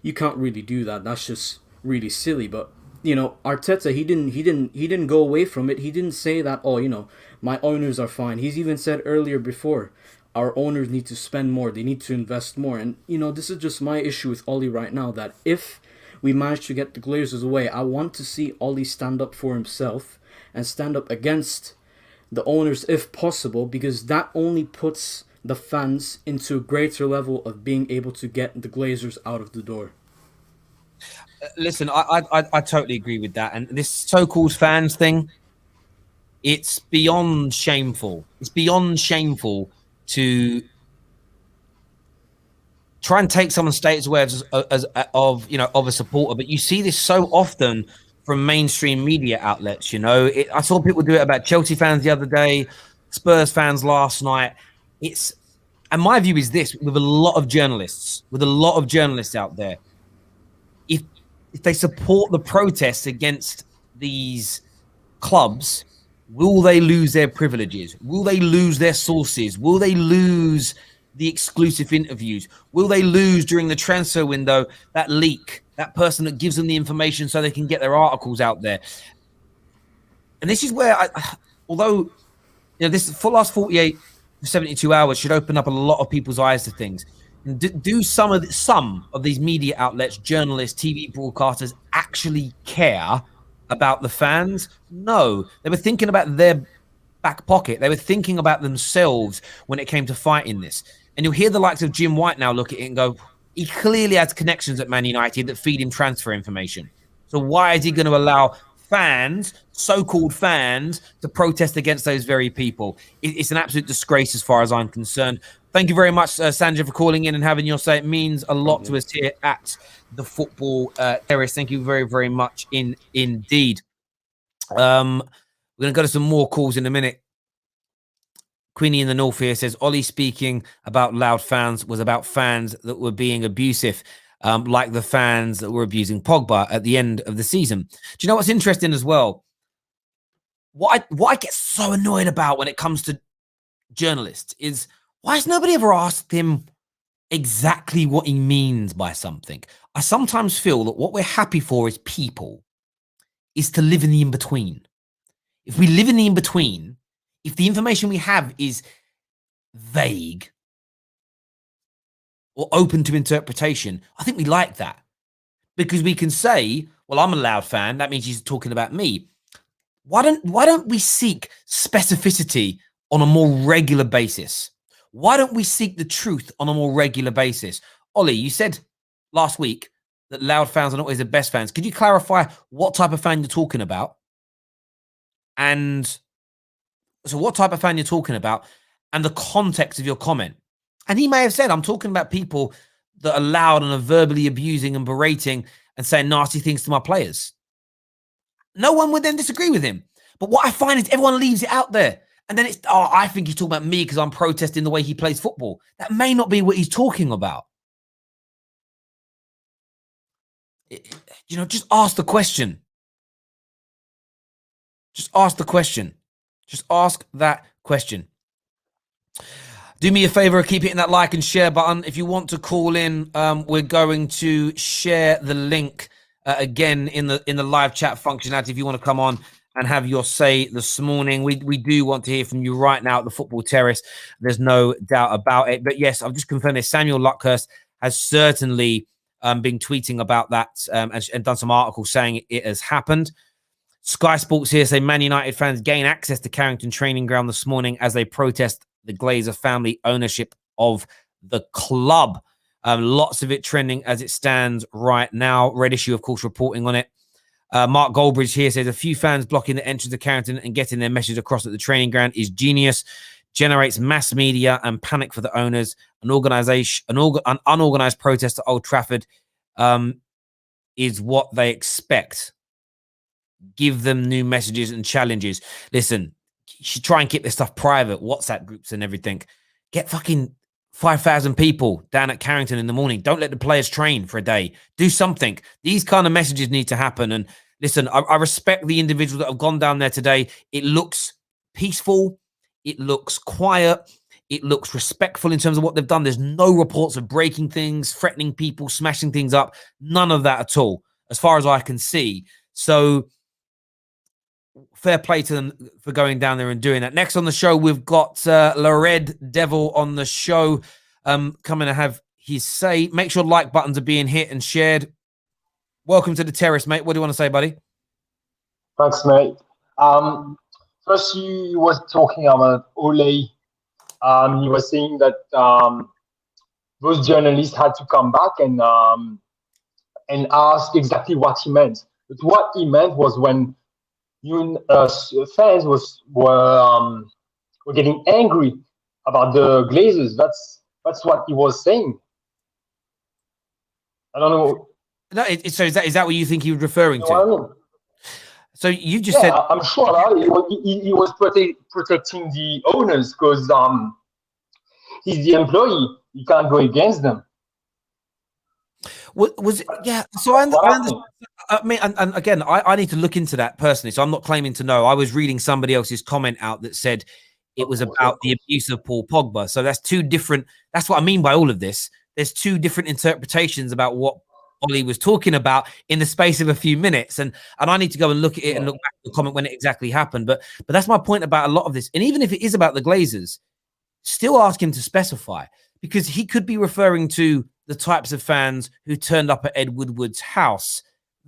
you can't really do that. That's just really silly. But Arteta, he didn't go away from it. He didn't say that, oh, my owners are fine. He's even said earlier before, our owners need to spend more. They need to invest more. And this is just my issue with Ole right now, that if we manage to get the Glazers away, I want to see Ole stand up for himself and stand up against the owners if possible, because that only puts the fans into a greater level of being able to get the Glazers out of the door. Listen, I totally agree with that. And this so-called fans thing, it's beyond shameful. It's beyond shameful to try and take someone's status away of a supporter. But you see this so often from mainstream media outlets. I saw people do it about Chelsea fans the other day, Spurs fans last night. And my view is this: with a lot of journalists out there, if they support the protests against these clubs, will they lose their privileges? Will they lose their sources? Will they lose the exclusive interviews? Will they lose during the transfer window that leak, that person that gives them the information so they can get their articles out there? And this is where, although this for last 48 to 72 hours should open up a lot of people's eyes to things. Do some of these media outlets, journalists, TV broadcasters actually care about the fans? No, they were thinking about their back pocket. They were thinking about themselves when it came to fighting this. And you'll hear the likes of Jim Whyte now look at it and go, he clearly has connections at Man United that feed him transfer information. So why is he going to allow fans, so-called fans, to protest against those very people? It's an absolute disgrace as far as I'm concerned. Thank you very much, Sandra, for calling in and having your say. It means a lot to us here at the Football Terrace. Thank you very, very much indeed. We're going to go to some more calls in a minute. Queenie in the North here says, Ole speaking about loud fans was about fans that were being abusive, like the fans that were abusing Pogba at the end of the season. Do you know what's interesting as well? What I get so annoyed about when it comes to journalists is, why has nobody ever asked him exactly what he means by something? I sometimes feel that what we're happy for as people is to live in the in-between. If we live in the in-between, if the information we have is vague or open to interpretation, I think we like that. Because we can say, well, I'm a loud fan, that means he's talking about me. Why don't we seek specificity on a more regular basis? Why don't we seek the truth on a more regular basis? Ole, you said last week that loud fans are not always the best fans. Could you clarify what type of fan you're talking about? And so what type of fan you're talking about and the context of your comment? And he may have said, I'm talking about people that are loud and are verbally abusing and berating and saying nasty things to my players. No one would then disagree with him. But what I find is everyone leaves it out there. And then it's, I think he's talking about me because I'm protesting the way he plays football. That may not be what he's talking about. Just ask the question. Just ask the question. Just ask that question. Do me a favor, keep hitting that like and share button. If you want to call in, we're going to share the link again in the live chat functionality if you want to come on and have your say this morning. We do want to hear from you right now at the Football Terrace. There's no doubt about it. But yes, I've just confirmed this. Samuel Luckhurst has certainly been tweeting about that and done some articles saying it has happened. Sky Sports here say Man United fans gain access to Carrington training ground this morning as they protest the Glazer family ownership of the club. Lots of it trending as it stands right now. Red Issue, of course, reporting on it. Mark Goldbridge here says a few fans blocking the entrance to Carrington and getting their message across at the training ground is genius. Generates mass media and panic for the owners. An unorganized protest at Old Trafford is what they expect. Give them new messages and challenges. Listen, you should try and keep this stuff private, WhatsApp groups and everything. Get fucking 5,000 people down at Carrington in the morning. Don't let the players train for a day. Do something. These kind of messages need to happen. And listen, I respect the individuals that have gone down there today. It looks peaceful. It looks quiet. It looks respectful in terms of what they've done. There's no reports of breaking things, threatening people, smashing things up. None of that at all, as far as I can see. So fair play to them for going down there and doing that. Next on the show, we've got Le Red Devil on the show, coming to have his say. Make sure like buttons are being hit and shared. Welcome to the Terrace, mate. What do you want to say, buddy? Thanks, mate. First, he was talking about Ole. He was saying that those journalists had to come back and ask exactly what he meant. But what he meant was when fans were getting angry about the Glazers. That's what he was saying. I don't know. No, so is that what you think he was referring to? I mean? So you just said, I'm sure he was protecting the owners because he's the employee. You can't go against them. Was it? Yeah. So I understand. I mean, and again, I need to look into that personally. So I'm not claiming to know. I was reading somebody else's comment out that said it was about the abuse of Paul Pogba. So that's two different. That's what I mean by all of this. There's two different interpretations about what Ole was talking about in the space of a few minutes, and I need to go and look at it and look back at the comment when it exactly happened. But that's my point about a lot of this. And even if it is about the Glazers, still ask him to specify, because he could be referring to the types of fans who turned up at Ed Woodward's house.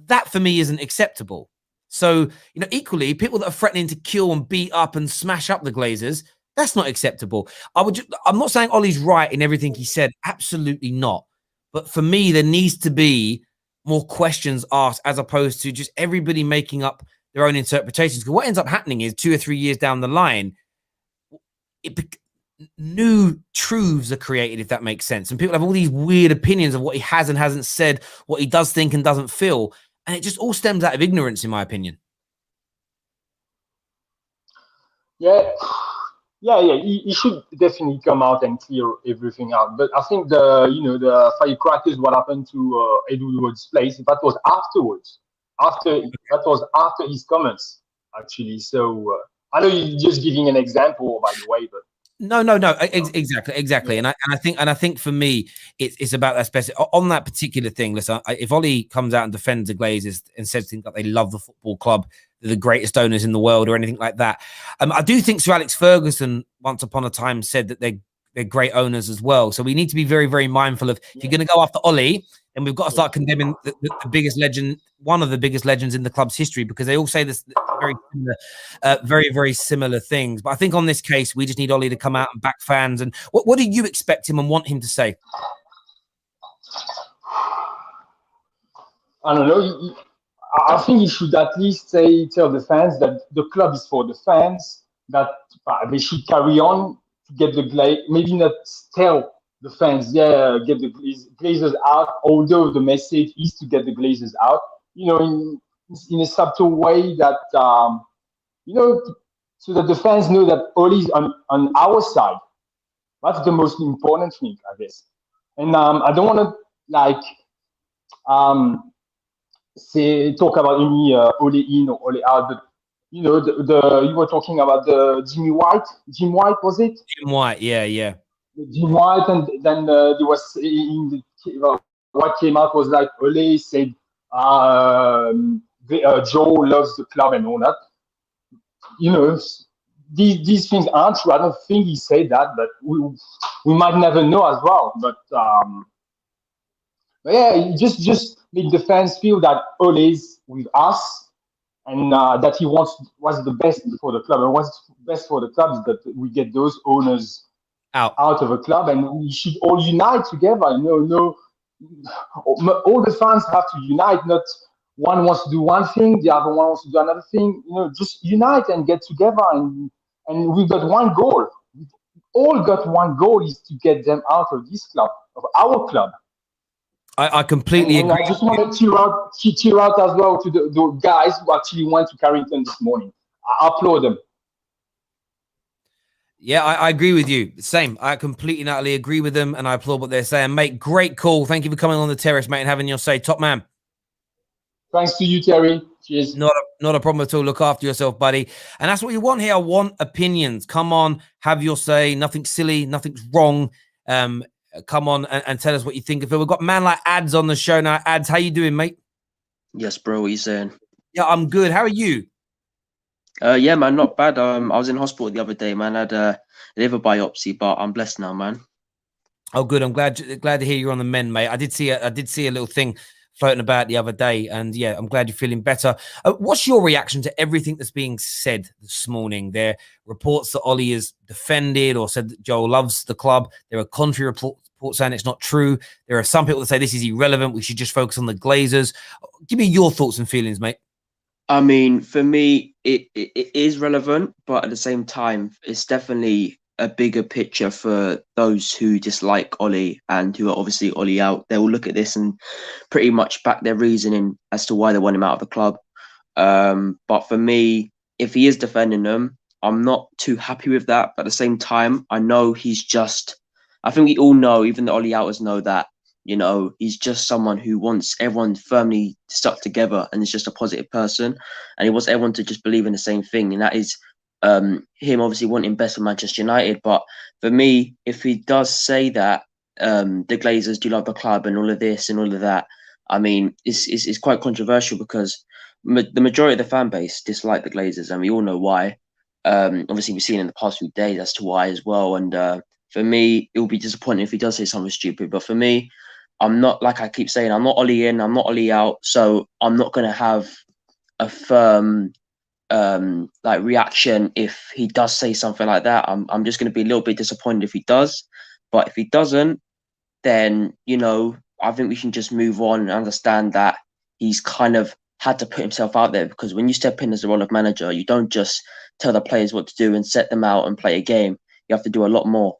That for me isn't acceptable. So, equally, people that are threatening to kill and beat up and smash up the Glazers, that's not acceptable. I'm not saying Ole's right in everything he said. Absolutely not. But for me, there needs to be more questions asked as opposed to just everybody making up their own interpretations. Because what ends up happening is 2 or 3 years down the line, new truths are created, if that makes sense. And people have all these weird opinions of what he has and hasn't said, what he does think and doesn't feel. And it just all stems out of ignorance, in my opinion. Yeah. He should definitely come out and clear everything out. But I think the firecrackers, what happened to Ed Woodward's place, that was afterwards. That was after his comments, actually. So I know you're just giving an example, by the way, but. No. Exactly. And I think for me, it's about that specific on that particular thing. Listen, if Ole comes out and defends the Glazers and says things like they love the football club, they're the greatest owners in the world, or anything like that, I do think Sir Alex Ferguson once upon a time said that they're great owners as well. So we need to be very, very mindful of if you're going to go after Ole, then we've got to start condemning the biggest legend, one of the biggest legends in the club's history, because they all say this very, very similar things. But I think on this case, we just need Ole to come out and back fans. And what do you expect him and want him to say? I don't know. I think he should at least tell the fans that the club is for the fans, that they should carry on to get the maybe not tell the fans, get the Glazers out, although the message is to get the Glazers out, in a subtle way that, so that the fans know that Ole is on our side. That's the most important thing, I guess. And I don't want to talk about any Ole in or Ole out, but you were talking about the Jim Whyte, was it? Jim Whyte, yeah. Jim Whyte, and then there was what came out was like Ole said, Joe loves the club and all that. These things aren't true. I don't think he said that, but we might never know as well. But yeah, just make the fans feel that Ole is with us, and that he wants what's the best for the club. And what's best for the club is that we get those owners out of a club, and we should all unite together. All the fans have to unite. Not one wants to do one thing, the other one wants to do another thing. Just unite and get together, and we've got one goal. We've all got one goal, is to get them out of this club, of our club. I completely And agree. I just want to cheer out as well to the guys who actually went to Carrington this morning. I applaud them. Yeah, I agree with you. Same. I completely and utterly agree with them, and I applaud what they're saying. Mate, great call. Thank you for coming on the terrace, mate, and having your say. Top man. Thanks to you, Terry. Cheers. Not a problem at all. Look after yourself, buddy. And that's what you want here. I want opinions. Come on, have your say. Nothing silly, nothing's wrong. Come on and tell us what you think of it. We've got man like Ads on the show now. Ads, how you doing, mate? Yes, bro. What are you saying? Yeah, I'm good. How are you? Yeah, man, not bad. I was in hospital the other day, man. I had a liver biopsy, but I'm blessed now, man. Oh, good. I'm glad to hear you're on the mend, mate. I did see a little thing floating about the other day, and yeah, I'm glad you're feeling better. What's your reaction to everything that's being said this morning? There are reports that Ole is defended or said that Joel loves the club. There are contrary reports saying it's not true. There are some people that say this is irrelevant. We should just focus on the Glazers. Give me your thoughts and feelings, mate. I mean, for me, it is relevant, but at the same time, it's definitely a bigger picture for those who dislike Ole and who are obviously Ole out. They will look at this and pretty much back their reasoning as to why they want him out of the club. But for me, if he is defending them, I'm not too happy with that. But at the same time, I know he's just, I think we all know, even the Ole outers know that, you know, he's just someone who wants everyone firmly stuck together and is just a positive person. And he wants everyone to just believe in the same thing. And that is him obviously wanting best for Manchester United. But for me, if he does say that the Glazers do love the club and all of this and all of that, I mean, it's quite controversial because the majority of the fan base dislike the Glazers, and we all know why. Obviously, we've seen in the past few days as to why as well. And for me, it will be disappointing if he does say something stupid. But for me, I'm not, like I keep saying, I'm not Ole in, I'm not Ole out. So I'm not going to have a firm like reaction if he does say something like that. I'm just going to be a little bit disappointed if he does. But if he doesn't, then, you know, I think we can just move on and understand that he's kind of had to put himself out there, because when you step in as the role of manager, you don't just tell the players what to do and set them out and play a game. You have to do a lot more.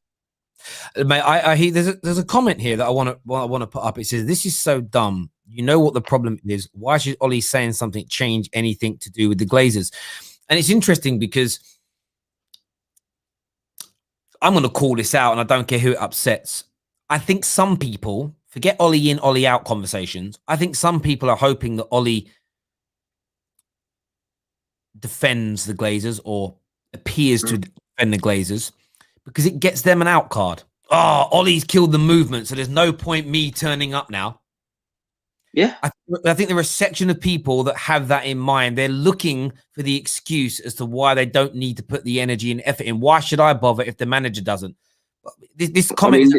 Mate, I hear there's a comment here that I want to put up. It says, "This is so dumb. You know what the problem is. Why should Ole saying something change anything to do with the Glazers?" And it's interesting because I'm going to call this out, and I don't care who it upsets. I think some people forget Ole in, Ole out conversations. I think some people are hoping that Ole defends the Glazers or appears to defend the Glazers because it gets them an out card. Oh, Ole's killed the movement, so there's no point me turning up now. Yeah. I think there are a section of people that have that in mind. They're looking for the excuse as to why they don't need to put the energy and effort in. Why should I bother if the manager doesn't? This comment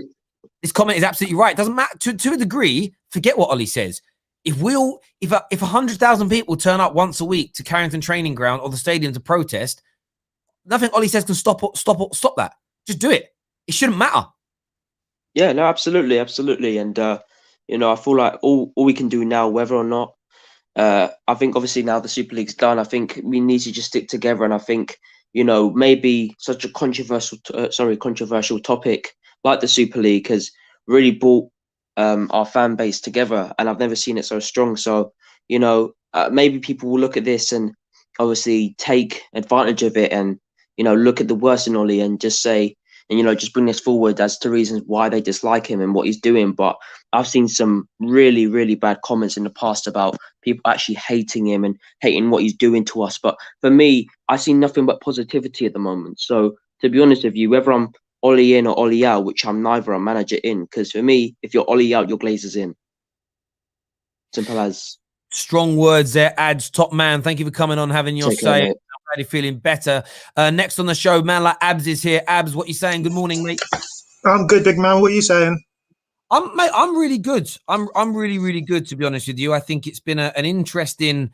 is absolutely right. It doesn't matter to a degree. Forget what Ole says. If 100,000 people turn up once a week to Carrington training ground or the stadium to protest, nothing Ole says can stop that. Just do it. It shouldn't matter. Yeah, no, absolutely. And you know, I feel like all we can do now, whether or not, I think obviously now the Super League's done, I think we need to just stick together. And I think, you know, maybe such a controversial topic like the Super League has really brought our fan base together, and I've never seen it so strong. So, you know, maybe people will look at this and obviously take advantage of it, and, you know, look at the worst in Ole and just say, and, you know, just bring this forward as to reasons why they dislike him and what he's doing. But I've seen some really, really bad comments in the past about people actually hating him and hating what he's doing to us. But for me, I see nothing but positivity at the moment. So to be honest with you, whether I'm Ole in or Ole out, which I'm neither, a manager in, because for me, if you're Ole out, your Glazers in. Simple as. Strong words there, Ads. Top man, thank you for coming on, having your say. I'm glad you're feeling better. Next on the show, man like Abs is here. Abs, what you saying? Good morning, mate. I'm good, big man. What are you saying? I'm really good. I'm really, really good, to be honest with you. I think it's been an interesting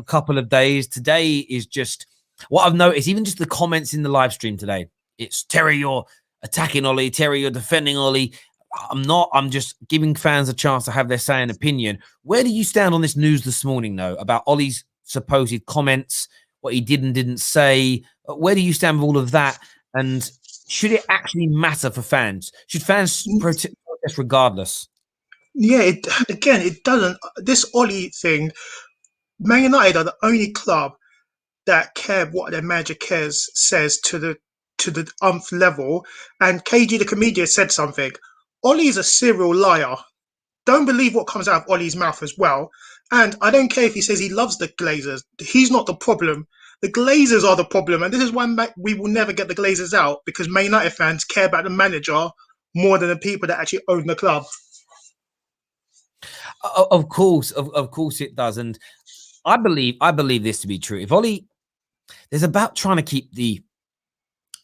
couple of days. Today is just what I've noticed, even just the comments in the live stream today. It's Terry, you're attacking Ole. Terry, you're defending Ole. I'm not. I'm just giving fans a chance to have their say and opinion. Where do you stand on this news this morning, though, about Ole's supposed comments, what he did and didn't say? Where do you stand with all of that? And should it actually matter for fans? Should fans protest regardless? Yeah, it doesn't. This Ollie thing, Man United are the only club that care what their manager says to the umph level. And KG the comedian said something. Ollie's a serial liar. Don't believe what comes out of Ollie's mouth as well. And I don't care if he says he loves the Glazers. He's not the problem. The Glazers are the problem, and this is why we will never get the Glazers out, because Man United fans care about the manager more than the people that actually own the club. Of course it does, and I believe this to be true. If Ollie, there's about trying to keep the.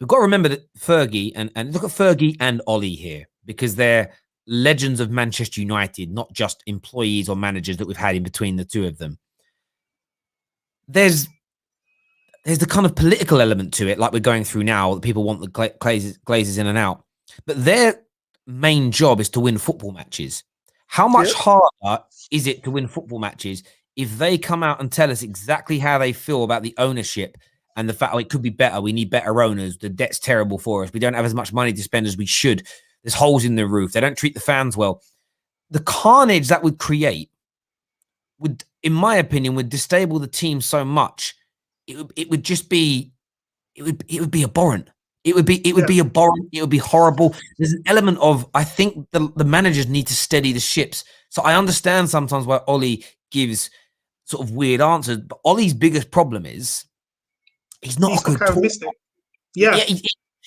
We've got to remember that Fergie and look at Fergie and Ollie here, because they're legends of Manchester United, not just employees or managers that we've had in between the two of them. There's the kind of political element to it, like we're going through now, that people want the Glazers in and out. But their main job is to win football matches. How much harder is it to win football matches if they come out and tell us exactly how they feel about the ownership and the fact, oh, it could be better, we need better owners, the debt's terrible for us, we don't have as much money to spend as we should, there's holes in the roof, they don't treat the fans well. The carnage that would create would, in my opinion, would destabilize the team so much. It would just be, it would be abhorrent. It would be abhorrent. It would be horrible. There's an element of, I think the managers need to steady the ships. So I understand sometimes why Ollie gives sort of weird answers, but Ollie's biggest problem is he's not a good talker. Yeah.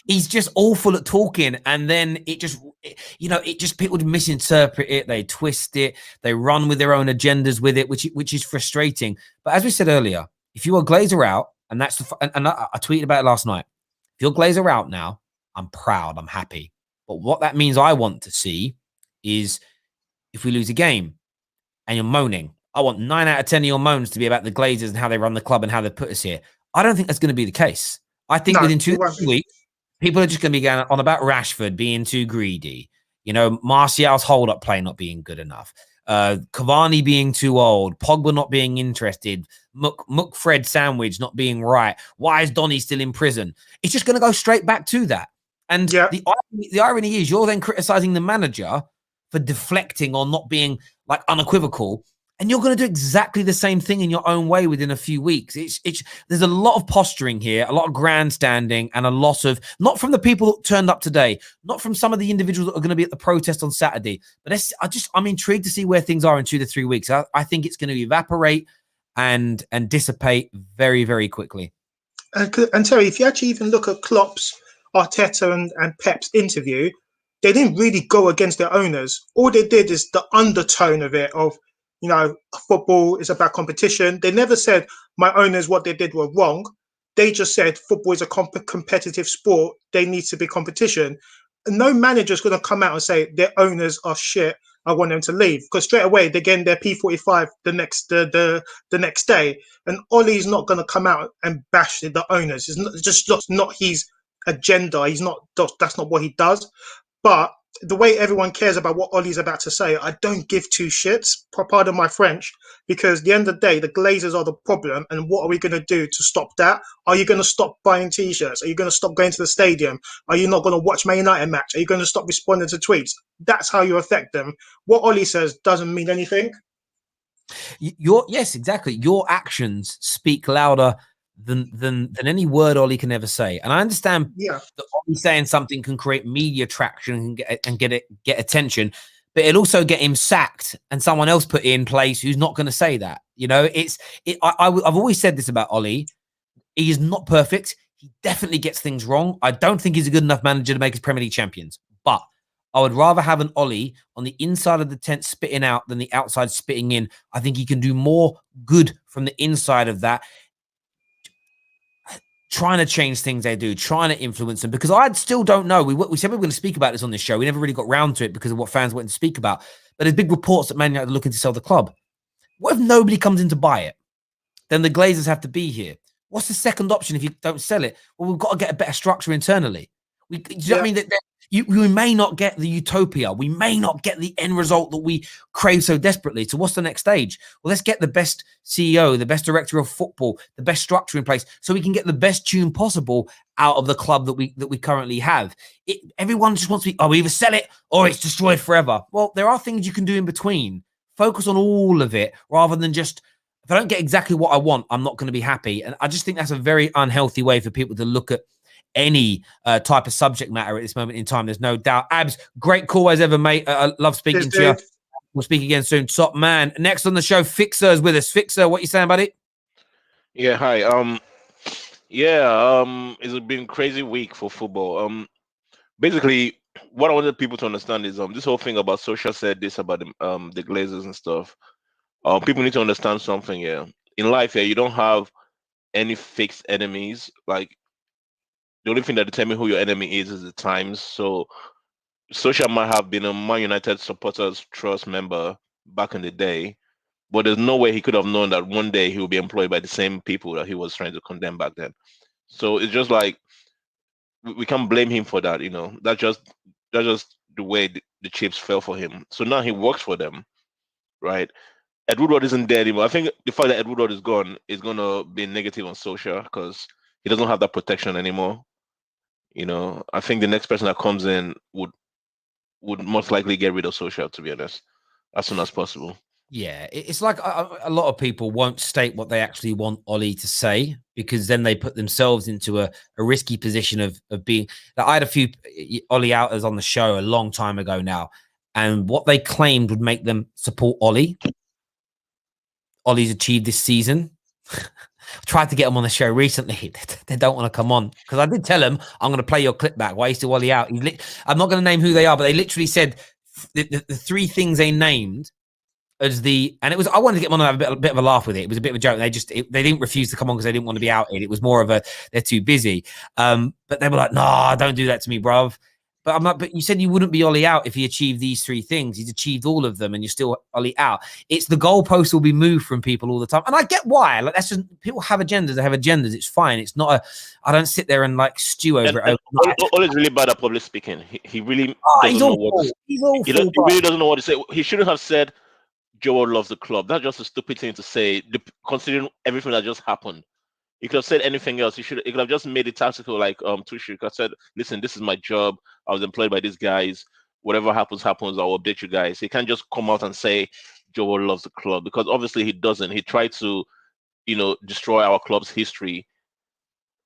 He's just awful at talking, and then it just people misinterpret it, they twist it, they run with their own agendas with it, which is frustrating. But as we said earlier, if you are Glazer out, and that's and I tweeted about it last night. If you're Glazer out now, I'm proud, I'm happy. But what that means I want to see is if we lose a game and you're moaning, I want 9 out of 10 of your moans to be about the Glazers and how they run the club and how they put us here. I don't think that's going to be the case. I think within 2 weeks, people are just going to be going on about Rashford being too greedy. You know, Martial's hold-up play not being good enough. Cavani being too old. Pogba not being interested. Fred sandwich not being right. Why is Donny still in prison? It's just going to go straight back to that. And the irony is you're then criticizing the manager for deflecting or not being like unequivocal. And you're going to do exactly the same thing in your own way within a few weeks. There's a lot of posturing here, a lot of grandstanding, and a lot of, not from the people that turned up today, not from some of the individuals that are going to be at the protest on Saturday, but I'm intrigued to see where things are in 2 to 3 weeks. I think it's going to evaporate and dissipate very, very quickly. And Terry, if you actually even look at Klopp's, Arteta and Pep's interview, they didn't really go against their owners. All they did is the undertone of it, of, you know, football is about competition. They never said my owners, what they did were wrong. They just said football is a competitive sport. There needs to be competition. And no manager's going to come out and say their owners are shit, I want them to leave. Because straight away they're getting their P45 the next day. And Ollie's not going to come out and bash the owners. It's just not his agenda. That's not what he does. But the way everyone cares about what Ollie's about to say, I don't give two shits, pardon my French, because at the end of the day, the Glazers are the problem. And what are we going to do to stop that? Are you going to stop buying T-shirts? Are you going to stop going to the stadium? Are you not going to watch Man United match? Are you going to stop responding to tweets? That's how you affect them. What Ollie says doesn't mean anything. Yes, exactly. Your actions speak louder than any word Ollie can ever say. And I understand that Ollie saying something can create media traction and get attention, but it'll also get him sacked and someone else put in place who's not going to say that. You know, I've always said this about Ollie. He is not perfect. He definitely gets things wrong. I don't think he's a good enough manager to make us Premier League champions, but I would rather have an Ollie on the inside of the tent spitting out than the outside spitting in. I think he can do more good from the inside of that, trying to change things they do, trying to influence them, because I still don't know. We said we were going to speak about this on this show. We never really got round to it because of what fans wanted to speak about. But there's big reports that Man United are looking to sell the club. What if nobody comes in to buy it? Then the Glazers have to be here. What's the second option if you don't sell it? Well, we've got to get a better structure internally. Do you know what I mean? we may not get the utopia. We may not get the end result that we crave so desperately. So what's the next stage? Well, let's get the best CEO, the best director of football, the best structure in place so we can get the best tune possible out of the club that we currently have. Everyone just wants to be, we either sell it or it's destroyed forever. Well, there are things you can do in between. Focus on all of it rather than just, if I don't get exactly what I want, I'm not going to be happy. And I just think that's a very unhealthy way for people to look at any type of subject matter at this moment in time. There's no doubt. Abs, great call as ever, mate. I love speaking to you. We'll speak again soon. Top man. Next on the show, Fixer is with us. Fixer, what you saying, buddy? Yeah, hi. It's been a crazy week for football. Basically, what I wanted people to understand is this whole thing about Solskjaer said this about the Glazers and stuff. People need to understand something here. In life, you don't have any fixed enemies. Like, the only thing that determines who your enemy is the times. So Solskjaer might have been a Man United supporters trust member back in the day, but there's no way he could have known that one day he would be employed by the same people that he was trying to condemn back then. So it's just like we can't blame him for that, That's just the way the chips fell for him. So now he works for them, right? Ed Woodward isn't there anymore. I think the fact that Ed Woodward is gone is gonna be negative on Solskjaer because he doesn't have that protection anymore. I think the next person that comes in would most likely get rid of Solskjaer, to be honest, as soon as possible. Yeah, it's like a lot of people won't state what they actually want Ole to say because then they put themselves into a risky position of being. Like, I had a few Ole outers on the show a long time ago now, and what they claimed would make them support Ole's achieved this season. Tried to get them on the show recently. They don't want to come on because I did tell them I'm going to play your clip back. Why is Ole out? I'm not going to name who they are, but they literally said the three things they named as and it was, I wanted to get them on and have a bit of a laugh with it. It was a bit of a joke. They didn't refuse to come on because they didn't want to be outed. It was more of they're too busy. But they were like, no, don't do that to me, bruv. But I'm like, but you said you wouldn't be Ole out if he achieved these three things. He's achieved all of them and you're still Ole out. It's the goalpost will be moved from people all the time. And I get why. Like, that's just, people have agendas. They have agendas. It's fine. It's not I don't sit there and like stew over it. Ole is really bad at public speaking. He really he's awful. He's awful. He really doesn't know what to say. He shouldn't have said Joe loves the club. That's just a stupid thing to say, considering everything that just happened. He could have said anything else. He could have just made it tactical, like Tuchel. He could have said, listen, this is my job. I was employed by these guys. Whatever happens. I'll update you guys. He can't just come out and say Joe loves the club because obviously he doesn't. He tried to, destroy our club's history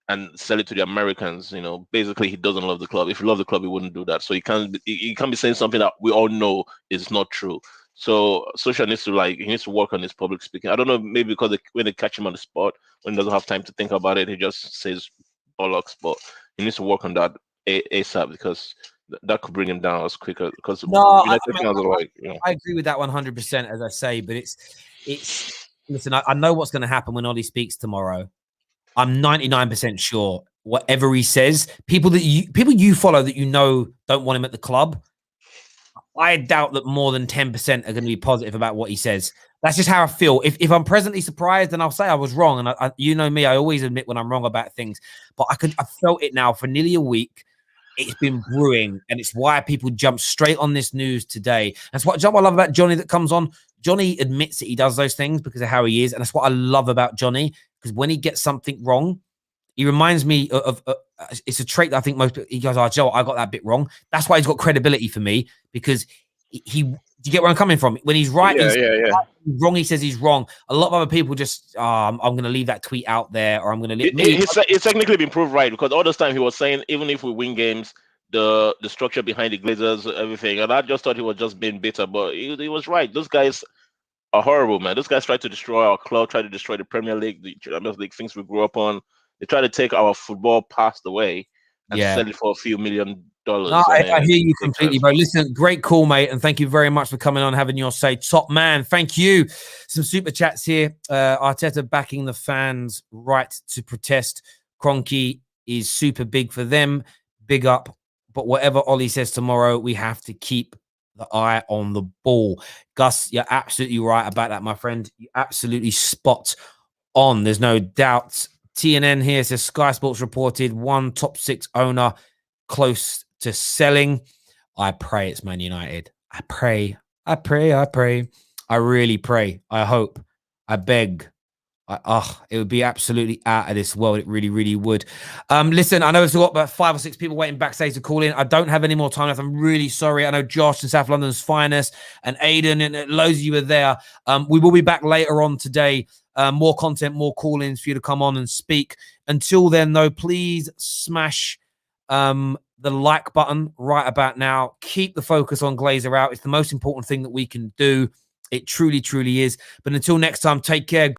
and sell it to the Americans. Basically he doesn't love the club. If he loved the club, he wouldn't do that. So he can't be saying something that we all know is not true. So Solskjaer needs to work on his public speaking. I don't know, maybe because when they catch him on the spot, when he doesn't have time to think about it, he just says bollocks. But he needs to work on that ASAP because that could bring him down as quicker. Because I agree with that 100%, as I say. But it's listen. I know what's going to happen when Ole speaks tomorrow. I'm 99% sure whatever he says, people you follow that don't want him at the club. I doubt that more than 10% are going to be positive about what he says. That's just how I feel. If I'm presently surprised, then I'll say I was wrong. And you know me, I always admit when I'm wrong about things. But I felt it now for nearly a week. It's been brewing, and it's why people jump straight on this news today. That's what I love about Johnny that comes on. Johnny admits that he does those things because of how he is, and that's what I love about Johnny. Because when he gets something wrong, he reminds me of it's a trait that I think most people, he goes, oh, Joe, I got that bit wrong. That's why he's got credibility for me because do you get where I'm coming from? When he's right, he's wrong, he says he's wrong. A lot of other people just, I'm going to leave that tweet out there or I'm going to leave It's technically been proved right because all this time he was saying, even if we win games, the structure behind the Glazers, everything. And I just thought he was just being bitter, but he was right. Those guys are horrible, man. Those guys tried to destroy our club, tried to destroy the Premier League, the Champions League, things we grew up on. They try to take our football past the way and sell it for a few $1 million. No, I hear you completely, bro. Listen, great call, mate, and thank you very much for coming on, having your say. Top man, thank you. Some super chats here. Arteta backing the fans' right to protest. Kroenke is super big for them. Big up. But whatever Ole says tomorrow, we have to keep the eye on the ball. Gus, you're absolutely right about that, my friend. You're absolutely spot on. There's no doubt. TNN here says Sky Sports reported one top 6 owner close to selling. I pray it's Man United. I pray. I really pray. I hope. I beg. It would be absolutely out of this world. It really, really would. Listen, I know we've got about 5 or 6 people waiting backstage to call in. I don't have any more time left. I'm really sorry. I know Josh in South London's finest and Aidan and loads of you are there. We will be back later on today. More content, more call-ins for you to come on and speak. Until then, though, please smash the like button right about now. Keep the focus on Glazer out. It's the most important thing that we can do. It truly, truly is. But until next time, take care.